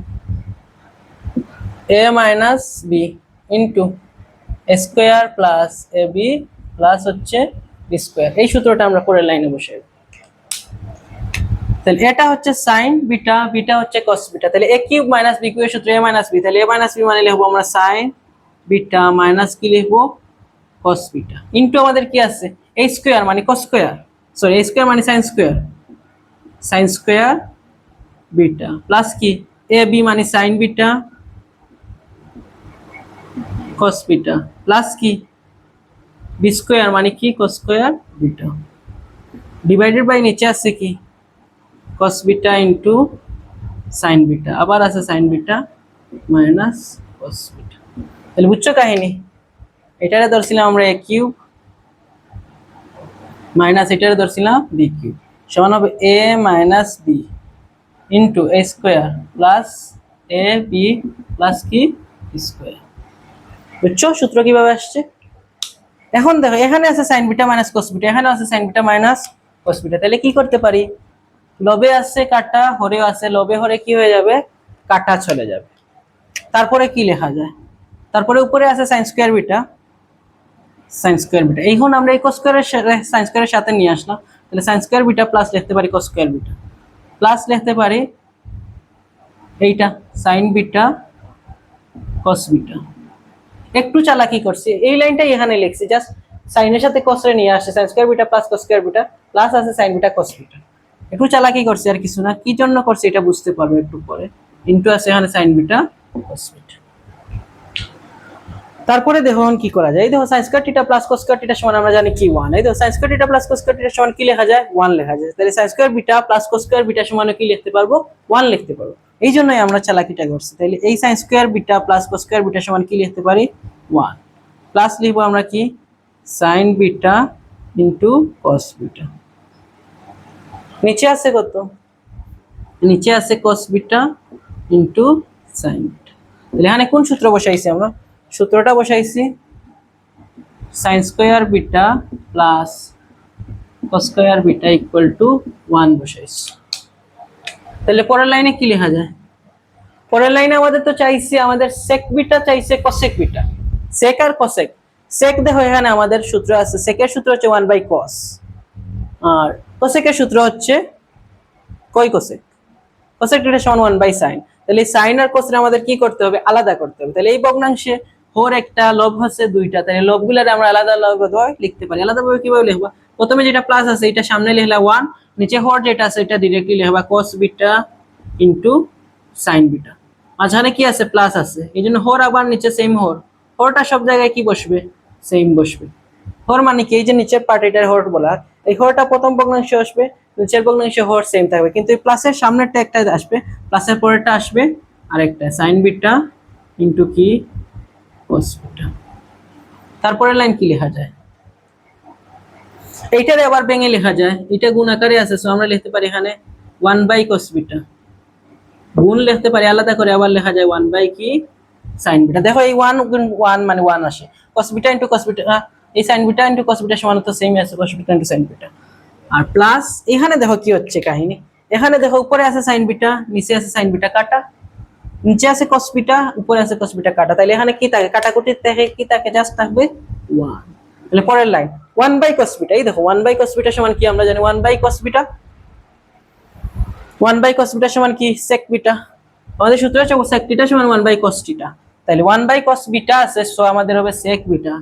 A minus B into square plus A B plus হচ্ছে বি স্কোয়ার। এই সূত্রটা আমরা পরের লাইনে বসে, তাহলে এটা হচ্ছে সাইন বিটা, বিটা হচ্ছে কস বিটা, তাহলে এ কিউব মাইনাস বি কিউব এর সূত্র এ মাইনাস বি, তাহলে এ মাইনাস বি মানে লিখবো আমরা সাইন বিটা মাইনাস কি লিখবো কস বিটা ইনটু আমাদের কি আছে এ স্কয়ার মানে cos square, sorry a square মানে সাইন স্কয়ার বিটা প্লাস কি এ বি মানে sine beta cos beta plus কি বি স্কয়ার মানে কি cos square beta divided by নিচে আছে কি cos beta into sin beta, আবার আছে sin beta minus cos beta. তাহলে বুঝছো কাহিনী, এটারে ধরছিলাম আমরা a কিউব মাইনাস এটারে ধরছিলাম b কিউব সমান হবে a minus b into a square plus a b plus কি স্কয়ার। বুঝছো সূত্র কিভাবে আসছে? এখন দেখো এখানে আছে sin beta minus cos beta, এখানে আছে sin beta minus cos beta, তাহলে কি করতে পারি লবে আছে কাটা হরেও আছে, লবে হরে কি হয়ে যাবে কাটা চলে যাবে, তারপরে কি লেখা যায় তারপরে উপরে আছে sin square beta, sin square beta এখন আমরা এই cos স্কয়ারের sin স্কয়ারের সাথে নিয়ে আসলাম, তাহলে sin স্কয়ার বিটা প্লাস লিখতে পারি cos স্কয়ার বিটা প্লাস লিখতে পারি এইটা sin বিটা cos বিটা। একটু চালাকি করছি এই লাইনটাই এখানে লিখছি, জাস্ট sin এর সাথে cos এর নিয়ে আসছে sin square beta plus cos square beta plus আছে sin বিটা cos বিটা, একটু চালাকি করছি আর কিছু না, কি জন্য করছি এটা বুঝতে পারবো একটু পরে। ইনটু আছে এখানে sin বিটা cos বিটা। তারপরে দেখো কি করা যায়, এই দেখো sin square theta plus cos square theta সমান আমরা জানি কি 1, এই দেখো sin square theta plus cos square theta সমান কি লেখা যায় 1 লেখা যায়, তাহলে sin square beta plus cos square beta সমান কি লিখতে পারবো 1 লিখতে পারবো, এই জন্যই আমরা চালাকিটা করছি। তাহলে এই sin square beta plus cos square beta সমান কি লিখতে পারি 1 প্লাস লিখবো আমরা কি sin beta into cos beta, নিচে আছে কত নিচে আছে cos beta into sin beta. তাহলে এখানে কোন সূত্র বসাইছি আমরা, সূত্রটা বসাইছি sin square beta plus cos square beta equal to 1 বসাইছি। তাহলে পরের লাইনে কি লেখা যায়, পরের লাইনে আমাদের তো চাইছে আমাদের sec বিটা চাইছে cosec বিটা, sec আর cosec, sec দেখো এখানে আমাদের সূত্র আছে sec এর সূত্র হচ্ছে 1 বাই cos আর cosec এর সূত্র হচ্ছে কই cosec, cosec থিটা সমান 1 বাই sin, তাহলে sin আর cos এর আমাদের কি করতে হবে আলাদা করতে হবে, তাহলে এই ভগ্নাংশে হর একটা লব হচ্ছে দুইটা, তাহলে লবগুলোর আমরা আলাদা আলাদা লিখতে পারি। আলাদাভাবে কিভাবে লিখবা, প্রথমে যেটা প্লাস আছে এটা সামনে লিখলা 1, নিচে হর যেটা আছে এটা डायरेक्टली লিখবা cos beta into sin beta, মাঝখানে কি আছে প্লাস আছে এইজন্য হর আবার নিচে সেম হর, হরটা সব জায়গায় কি বসবে সেম বসবে। হর মানে কি এই যে নিচের পার্ট এটার হর বলা, এই হরটা প্রথম ভগ্নাংশে আসবে নিচের ভগ্নাংশে হর সেম থাকবে, কিন্তু এই প্লাসের সামনেরটা একটা আসবে প্লাসের পরেরটা আসবে আরেকটা sin বিটা ইনটু কি cos বিটা। তারপরের লাইন কি লেখা যায় এইটারে আবার ভেঙে লেখা যায়, এটা গুণ আকারে আছে সো আমরা লিখতে পারি এখানে 1 বাই cos বিটা, গুণ লিখতে পারি আলাদা করে আবার লেখা যায় 1 বাই কি sin বিটা। দেখো এই 1 গুণ 1 মানে 1 আসে, cos beta into cos beta, এই sin beta into cos beta সমান তো সেমই আছে cos beta into sin beta, আর প্লাস এখানে দেখো কি হচ্ছে কাহিনী, এখানে দেখো উপরে আছে sin বিটা নিচে আছে sin বিটা কাটা, নিচে আছে cos বিটা উপরে আছে cos বিটা কাটা, তাহলে এখানে কি থাকে কাটাকুটি থাকে কি থাকে জাস্ট থাকবে 1। তাহলে পরের লাইন 1 বাই cos বিটা, এই দেখো 1 বাই cos বিটা সমান কি আমরা জানি 1 by cos beta, 1 by cos beta সমান কি sec বিটা, আমাদের সূত্র আছে sec বিটা সমান 1 বাই cos বিটা, তাহলে 1 বাই cos বিটা আছে সো আমাদের হবে sec বিটা,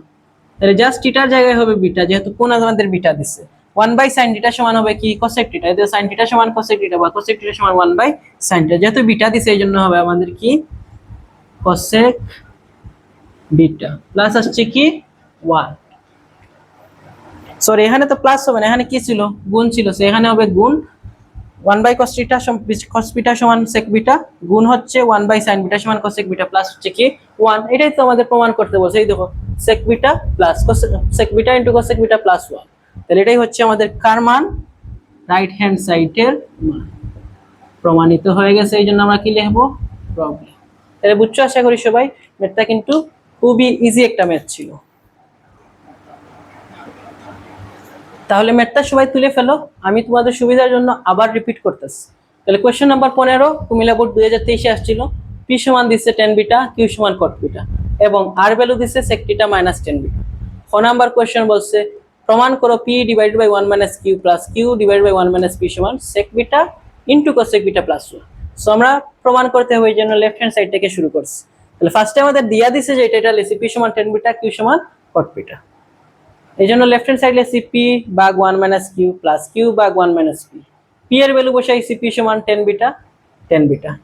তাহলে জাস্ট থিটার জায়গায় হবে বিটা যেহেতু কোন আমাদের বিটা দিছে, 1 বাই sin থিটা সমান হবে কি cosec থিটা, এই sin থিটা সমান cosec থিটা বা cosec থিটা সমান 1 বাই sin থিটা, যেহেতু বিটা দিছে এইজন্য হবে আমাদের কি cosec বিটা প্লাস আসছে কি 1, সরি এখানে তো প্লাস হবে না এখানে কি ছিল গুণ ছিল সো এখানে হবে গুণ 1 by cos theta cos beta সমান sec বিটা গুণ হচ্ছে 1 বাই sin বিটা সমান cosec বিটা প্লাস হচ্ছে কি 1। এটাই তো আমাদের প্রমাণ করতে বলছে। এই দেখো sec beta plus sec beta into cosec beta plus 1, তাহলে এটাই হচ্ছে আমাদের কার মান, রাইট হ্যান্ড সাইডের মান। প্রমাণিত হয়ে গেছে, এই জন্য আমরা কি লিখবো, প্রবলেম। তাহলে বুঝছো আশা করি সবাই, ম্যাথটা কিন্তু খুবই ইজি একটা ম্যাথ ছিল। তাহলে ম্যাথটা সবাই তুলে ফেলো, আমি তোমাদের সুবিধার জন্য আবার রিপিট করতেছি। তাহলে কোয়েশ্চেন নাম্বার 15 কুমিল্লা বোর্ড 2023 আসছিল। পি সমান দিচ্ছে tan বিটা, কিউ সমান cot বিটা এবং আর ভ্যালু দিচ্ছে sec theta minus tan beta. খ নাম্বার কোয়েশ্চেন বলছে প্রমাণ করো p divided by 1 minus q plus q divided by 1 minus p সমান sec beta into cosec beta plus 1। So আমরা প্রমাণ করতে হবে, এই জন্য লেফট হ্যান্ড সাইড থেকে শুরু করছি। তাহলে ফার্স্টে আমাদের দিয়া দিছে যে এটা লিখছি p সমান tan বিটা, q সমান cot বিটা। এই জন্য লেফট হ্যান্ড সাইড লিখছি p ভাগ 1 মাইনাস q প্লাস q ভাগ 1 মাইনাস p। p এর ভ্যালু বসাইছি p সমান tan বিটা,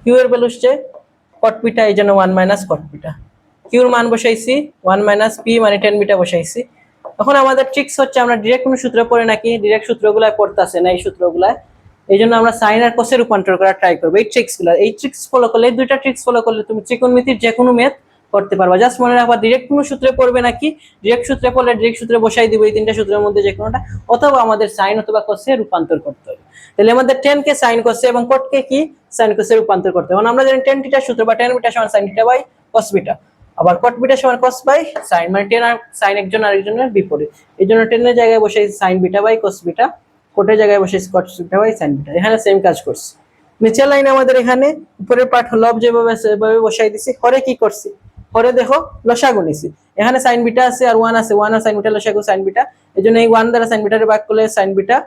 q এর ভ্যালু হচ্ছে cot বিটা, এই জন্য 1 মাইনাস cot বিটা। q এর মান বসাইছি 1 মাইনাস p মানে tan বিটা বসাইছি। এখন আমাদের ট্রিক্স হচ্ছে আমরা ডাইরেক্ট কোনো সূত্র পড়ে নাকি ডাইরেক্ট সূত্রগুলো পড়তাছে না, এই সূত্রগুলো, এই জন্য আমরা সাইন আর কোসে রূপান্তর করার ট্রাই করব। এই ট্রিক্স ফলো করলে, এই দুইটা ট্রিক্স ফলো করলে তুমি ত্রিকোণমিতির যে কোনো ম্যাথ করতে পারবা। জাস্ট মনে রাখবা ডাইরেক্ট কোনো সূত্রে পড়বে নাকি, ডাইরেক্ট সূত্রে পড়লে ডাইরেক্ট সূত্রে বসাই দিব এই তিনটা সূত্রের মধ্যে যে কোনোটা, অথবা আমাদের সাইন অথবা কোসে রূপান্তর করতে হবে। তাহলে আমাদের tan কে সাইন কোসে এবং cot কে কি সাইন কোসে রূপান্তর করতে হবে। আমরা জানি tan থিটার সূত্র বা tan বিটা সমান sin theta by cos beta, আবার cot বিটা সমান cos বাই sin, মানে tan আর sin একজন আরেকজনের বিপরীত। এই জন্য tan এর জায়গায় বসাই sin beta by cos beta, cot এর জায়গায় বসাই cot beta by sin beta. এখানে সেম কাজ করছি। নিচের লাইনে আমাদের এখানে উপরের পার্ট লব যেভাবে সেভাবে বসাই দিছি। হরে কি করছি, হরে দেখো লসাগু নিছি। এখানে sin বিটা আছে আর 1 আছে, 1 আর sin বিটা লসাগু sin বিটা, এজন্য এই 1 দ্বারা sin বিটারে ভাগ করলে sin বিটা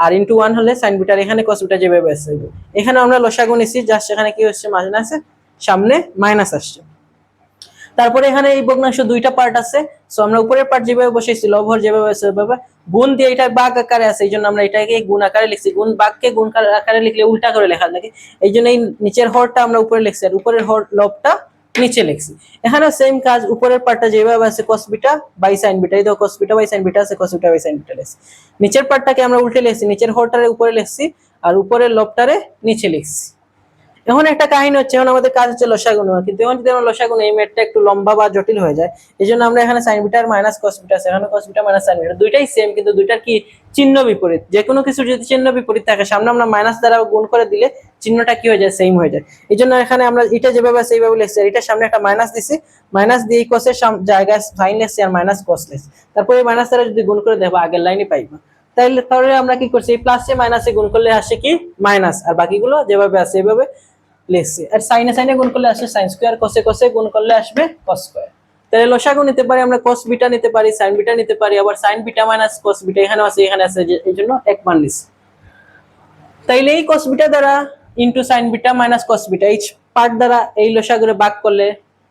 আর ইনটু 1 হলে sin বিটার এখানে cos বিটা যেভাবে আছে এখানে আমরা লসাগু নিছি, জাস্ট এখানে কি হচ্ছে মাইনাস আছে, সামনে মাইনাস আসছে। তারপরে এখানে এই ভগ্নাংশ দুইটা পার্ট আছে, সো আমরা উপরের পার্ট যেভাবে বসাইছি লবহর যেভাবে আছে সেভাবে, গুণ দিয়ে এটা ভাগ আকারে আছে, এইজন্য আমরা এটাকে গুণ আকারে লিখছি। গুণ ভাগকে গুণ আকারে লিখলে উল্টা করে লেখা লাগে, এইজন্য এই নিচের হরটা আমরা উপরে লিখছি আর উপরের হর লবটা নিচে লিখছি। এখানেও সেম কাজ, উপরের পার্টটা যেভাবে আছে cos beta by sin beta, এই দেখো cos beta by sin beta আছে, cos beta by sin beta লিখছি। নিচের পার্টটাকে আমরা উল্টে লিখছি, নিচের হরটারে উপরে লিখছি আর উপরের লবটারে নিচে লিখছি। এখন একটা কাহিনী হচ্ছে, এখন আমাদের কাজ হচ্ছে লসাগু নেওয়া, কিন্তু এখন যদি আমরা লসাগু নেই ম্যাথটা একটু লম্বা বা জটিল হয়ে যায়। এই জন্য আমরা এখানে sin বিটা আর মাইনাস cos বিটা আছে, এখানে cos beta minus sin beta দুইটাই সেম, কিন্তু দুইটার কি চিহ্ন বিপরীত। যে কোনো কিছু যদি চিহ্ন বিপরীত থাকে সামনে আমরা মাইনাস দ্বারা গুণ করে দিলে চিহ্নটা কি হয়ে যায়, সেম হয়ে যায়। এই জন্য এখানে আমরা এটা যেভাবে আছে এইভাবে লিখছি, আর এটার সামনে একটা মাইনাস দিছি, মাইনাস দিয়ে cos এর জায়গায় sin লিখছি আর মাইনাস cos লিখছি। তারপরে এই মাইনাস দ্বারা যদি গুণ করে দেখো আগের লাইনে পাইবা। তাহলে আমরা কি করছি, এই প্লাসে মাইনাসে গুণ করলে আসে কি মাইনাস, আর বাকিগুলো যেভাবে আছে এইভাবে লিখছি। আর সাইনে সাইনে গুণ করলে আসে sin স্কয়ার, কোসে কোসে গুণ করলে আসবে cos স্কয়ার। তাহলে লসাগু নিতে পারি আমরা, cos বিটা নিতে পারি, sin বিটা নিতে পারি, আবার sin beta minus cos beta এখানে আছে এখানে আছে, এইজন্য এক মান নিছি। তাইলে এই cos বিটা দ্বারা into sin beta minus cos beta এই পার্ট দ্বারা এই লসাগুরে ভাগ করলে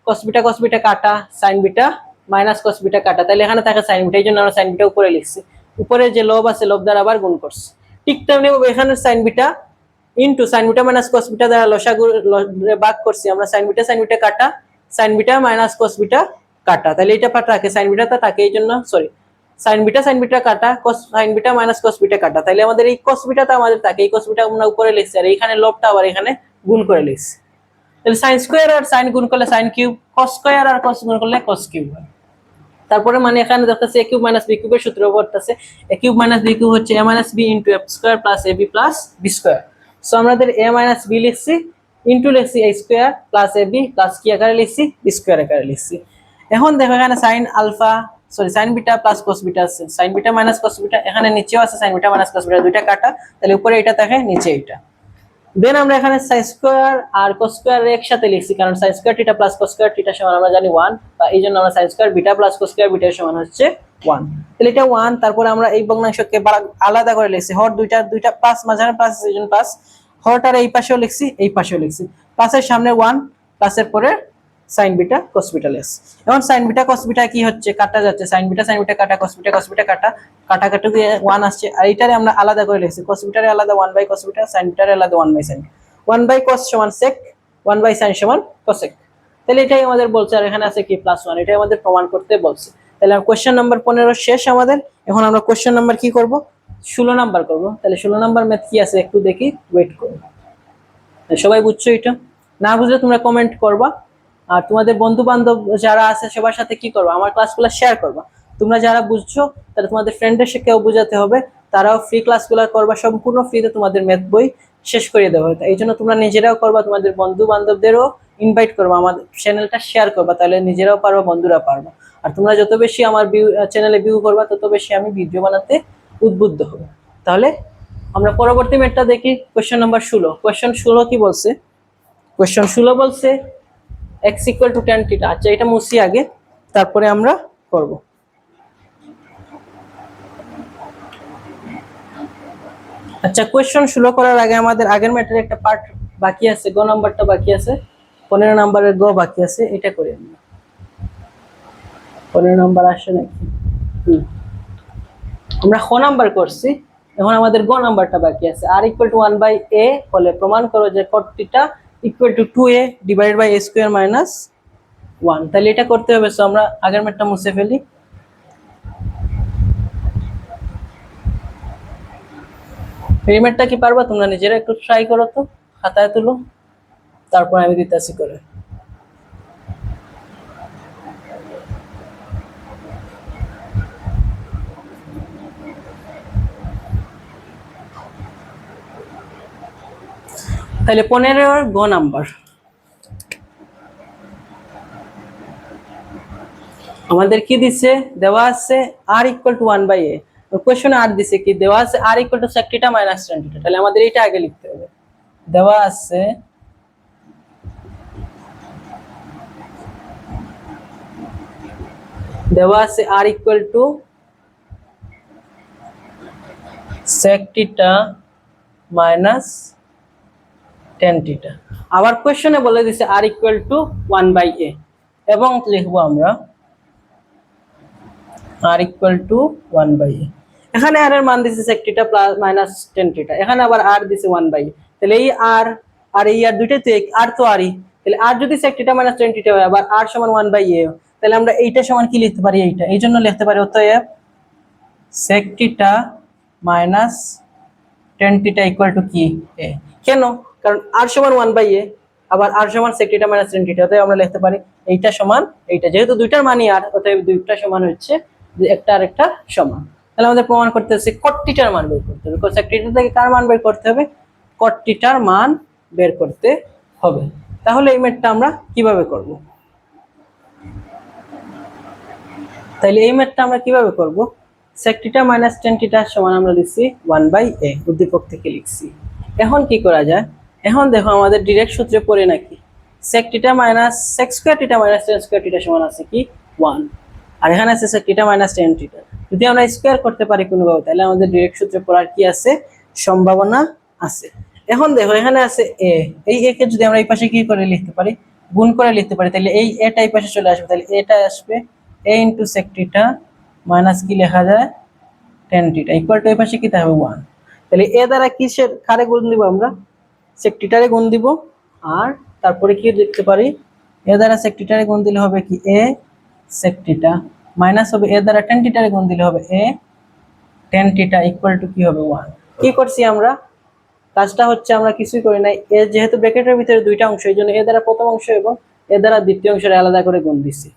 cos বিটা কাটা, sin beta minus cos beta কাটা, তাহলে এখানে থাকে sin বিটা, এইজন্য আমরা sin বিটা উপরে লিখছি। উপরে যে লব আছে লব দ্বারা আবার গুণ করছি। ঠিক তেমনি এখানে sin beta into sin beta minus cos beta দ্বারা লসাগু ভাগ করছি আমরা, sin বিটা কাটা, sin beta minus cos beta কাটা, তাহলে এটা পার্ট রাখে sin বিটাটা থাকে, এইজন্য সরি sin বিটা কাটা, sin beta minus cos beta কাটা, তাহলে আমাদের এই cos বিটাটা আমাদের থাকে, এই cos বিটা আমরা উপরে লিখছি আর এইখানে লবটা আবার এখানে গুণ করে লিখছি। তাহলে sin স্কয়ার আর sin গুণ করলে sin কিউব, cos স্কয়ার আর cos গুণ করলে cos কিউব। তারপরে মানে এখানে দেখতেছে a কিউব মাইনাস b কিউবের সূত্র পড়তেছে, a cube minus b cube হচ্ছে a minus b into f square plus ab plus b square. So আমাদের a মাইনাস b লিখছি ইনটু লিখছি a square plus ab plus কি আকারে লিখছি b স্কয়ার আকারে লিখছি। এখন দেখো এখানে sin beta plus cos beta আছে, sin beta minus cos beta, এখানে নিচেও আছে sin beta minus cos beta, দুইটা কাটা, তাহলে উপরে এটা থাকে নিচে এটা। দেন আমরা এখানে sin স্কয়ার আর cos স্কয়ার একসাথে লিখছি, কারণ sin square theta plus cos square theta সমান আমরা জানি 1, বা এইজন্য আমরা sin square beta plus cos square beta সমান হচ্ছে 1। তাহলে এটা 1, তারপর আমরা এই ভগ্নাংশকে আলাদা করে লিখছি, হর দুইটা প্লাস মাঝখানে প্লাস, এইজন্য প্লাস, হরটার এই পাশেও লিখছি এই পাশেও লিখছি, প্লাসের সামনে 1, প্লাসের পরে sin বিটা cos বিটা লিখছি। এখন sin বিটা cos বিটা কি হচ্ছে, কাটা যাচ্ছে, sin বিটা কাটা, cos বিটা কাটা, কাটাকাটি দিয়ে 1 আসছে, আর এইটারে আমরা আলাদা করে লিখছি, cos বিটারে আলাদা 1 বাই cos বিটা, sin বিটারে আলাদা 1 বাই sin। 1 বাই cos সমান sec, 1 বাই sin সমান cosec। তাহলে এটাই আমাদের বলছে, আর এখানে আছে কি +1, এটাই আমাদের প্রমাণ করতে বলছে। তাহলে কোশ্চেন নাম্বার 15 শেষ আমাদের। এখন আমরা কোশ্চেন নাম্বার কি করব 16 নাম্বার করব, তাহলে 16 নাম্বার ম্যাথ কি আছে একটু দেখি, ওয়েট করো। সবাই বুঝছো এটা? না বুঝলে তোমরা কমেন্ট করবা। আর তোমাদের বন্ধু বান্ধব যারা আছে সবার সাথে কি করবা, আমার ক্লাসগুলো শেয়ার করবা। তোমরা যারা বুঝছো তাহলে তোমাদের ফ্রেন্ডদের সাথেও বোঝাতে হবে, তারাও ফ্রি ক্লাসগুলো করবা, সম্পূর্ণ ফ্রিতে তোমাদের ম্যাথ বই শেষ করে দেওয়া হবে। এই জন্য তোমরা নিজেরাও করবা, তোমাদের বন্ধু বান্ধবদেরও ইনভাইট করবা, আমাদের চ্যানেলটা শেয়ার করবা, তাহলে নিজেরাও পারবা, বন্ধুরা পারবা। আর তোমরা যত বেশি আমার চ্যানেলে ভিউ করবা, তত বেশি আমি ভিডিও বানাতে উদ্বুদ্ধ হব। তাহলে আমরা পরবর্তী ম্যাথটা দেখি, কোয়েশ্চেন নাম্বার 16। কোয়েশ্চেন 16 কি বলছে? কোয়েশ্চেন 16 বলছে x equal to tan theta. আচ্ছা, এটা মুছি আগে, তারপরে আমরা করব। আচ্ছা, কোয়েশ্চেন 16 করার আগে আমাদের আগের ম্যাটার একটা পার্ট বাকি আছে, গ নাম্বারটা বাকি আছে, 15 নাম্বারের গ বাকি আছে, এটা করে আমরা 15 নাম্বার আসে নাকি? আমরা খ নাম্বার করছি, এখন আমাদের গ নাম্বারটা বাকি আছে। r ইকুয়াল টু 1/a হলে প্রমাণ করো যে cot theta equal to 2a divided by a square minus 1। তাহলে এটা করতে হবে, সো আমরা আগের ম্যাথটা মুছে ফেলি। এই ম্যাথটা কি পারবা তোমরা নিজেরা? একটু ট্রাই করো তো, খাতায় তুলো, তারপর আমি দিতেছি করে। তাহলে 15 গ নাম্বার আমাদের কি দিছে, দেওয়া আছে r ইকুয়াল টু 1/a। কোশ্চেনে আর দিছে কি, দেওয়া আছে r equal to sec theta minus tan theta. তাহলে আমাদের এটা আগে লিখতে হবে। দেওয়া আছে r equal to sec theta minus tan theta. আবার কোশ্চেনে বলে দিছে r ইকুয়াল টু 1/a, এবং লিখবো আমরা r ইকুয়াল টু 1/a। এখানে r এর মান দিছে sec theta plus minus tan theta, এখানে আবার r দিছে 1/a। তাহলে এই r আর এই r দুইটাই তো এক, r তো rই। তাহলে r যদি sec theta minus tan theta হয়, আবার r সমান 1/a, তাহলে আমরা এইটা সমান কি লিখতে পারি, এইটা। এই জন্য লিখতে পারি অতএব sec theta minus tan theta equal to কি, a। কেন? কারণ r সমান 1/a, আবার r সমান sec theta minus tan theta, তাই আমরা লিখতে পারি এইটা সমান এইটা। যেহেতু দুইটার মানই r, অতএব দুইটা সমান হচ্ছে যে একটা আর একটা সমান। তাহলে আমাদের প্রমাণ করতে হচ্ছে cot থিটার মান বের করতে হবে। sec থিটা থেকে কার মান বের করতে হবে? cot থিটার মান বের করতে হবে। তাহলে এই ম্যাথটা আমরা কিভাবে করব? তাহলে এই ম্যাথটা আমরা কিভাবে করব? sec theta minus tan theta সমান আমরা দিচ্ছি 1/a, উদ্দীপক থেকে লিখছি। এখন কি করা যায়? এখন দেখো আমাদের ডাইরেক্ট সূত্রে পড়ে নাকি sec theta minus sec square theta minus tan square theta সমান আছে কি 1, আর এখানে আছে sec theta minus tan theta. যদি আমরা স্কয়ার করতে পারি কোনোভাবে, তাহলে আমাদের ডাইরেক্ট সূত্রে পড়ার কি আছে, সম্ভাবনা আছে। এখন দেখো এখানে আছে a, এই a কে যদি আমরা এই পাশে কি করে লিখতে পারি, গুণ করে লিখতে পারি, তাহলে এই a টা এই পাশে চলে আসবে, তাহলে এটা আসবে a into sec theta minus কি লেখা যায় tan থিটা ইকুয়াল টু এই পাশে কি থাকবে 1। তাহলে a দ্বারা কিসের কারে গুণ দিব, আমরা sec থিটারে গুণ দিব, আর তারপরে কি লিখতে পারি, a দ্বারা sec থিটারে গুণ দিলে হবে কি a sec থিটা মাইনাস হবে a দ্বারা tan থিটারে গুণ দিলে হবে a tan theta equal to কি হবে 1। কি করছি আমরা, কাজটা হচ্ছে আমরা কিছুই করি নাই, এ যেহেতু ব্র্যাকেটের ভিতরে দুইটা অংশ, এই জন্য এ দ্বারা প্রথম অংশ এবং এ দ্বারা দ্বিতীয় অংশের আলাদা করে গুণ দিছি।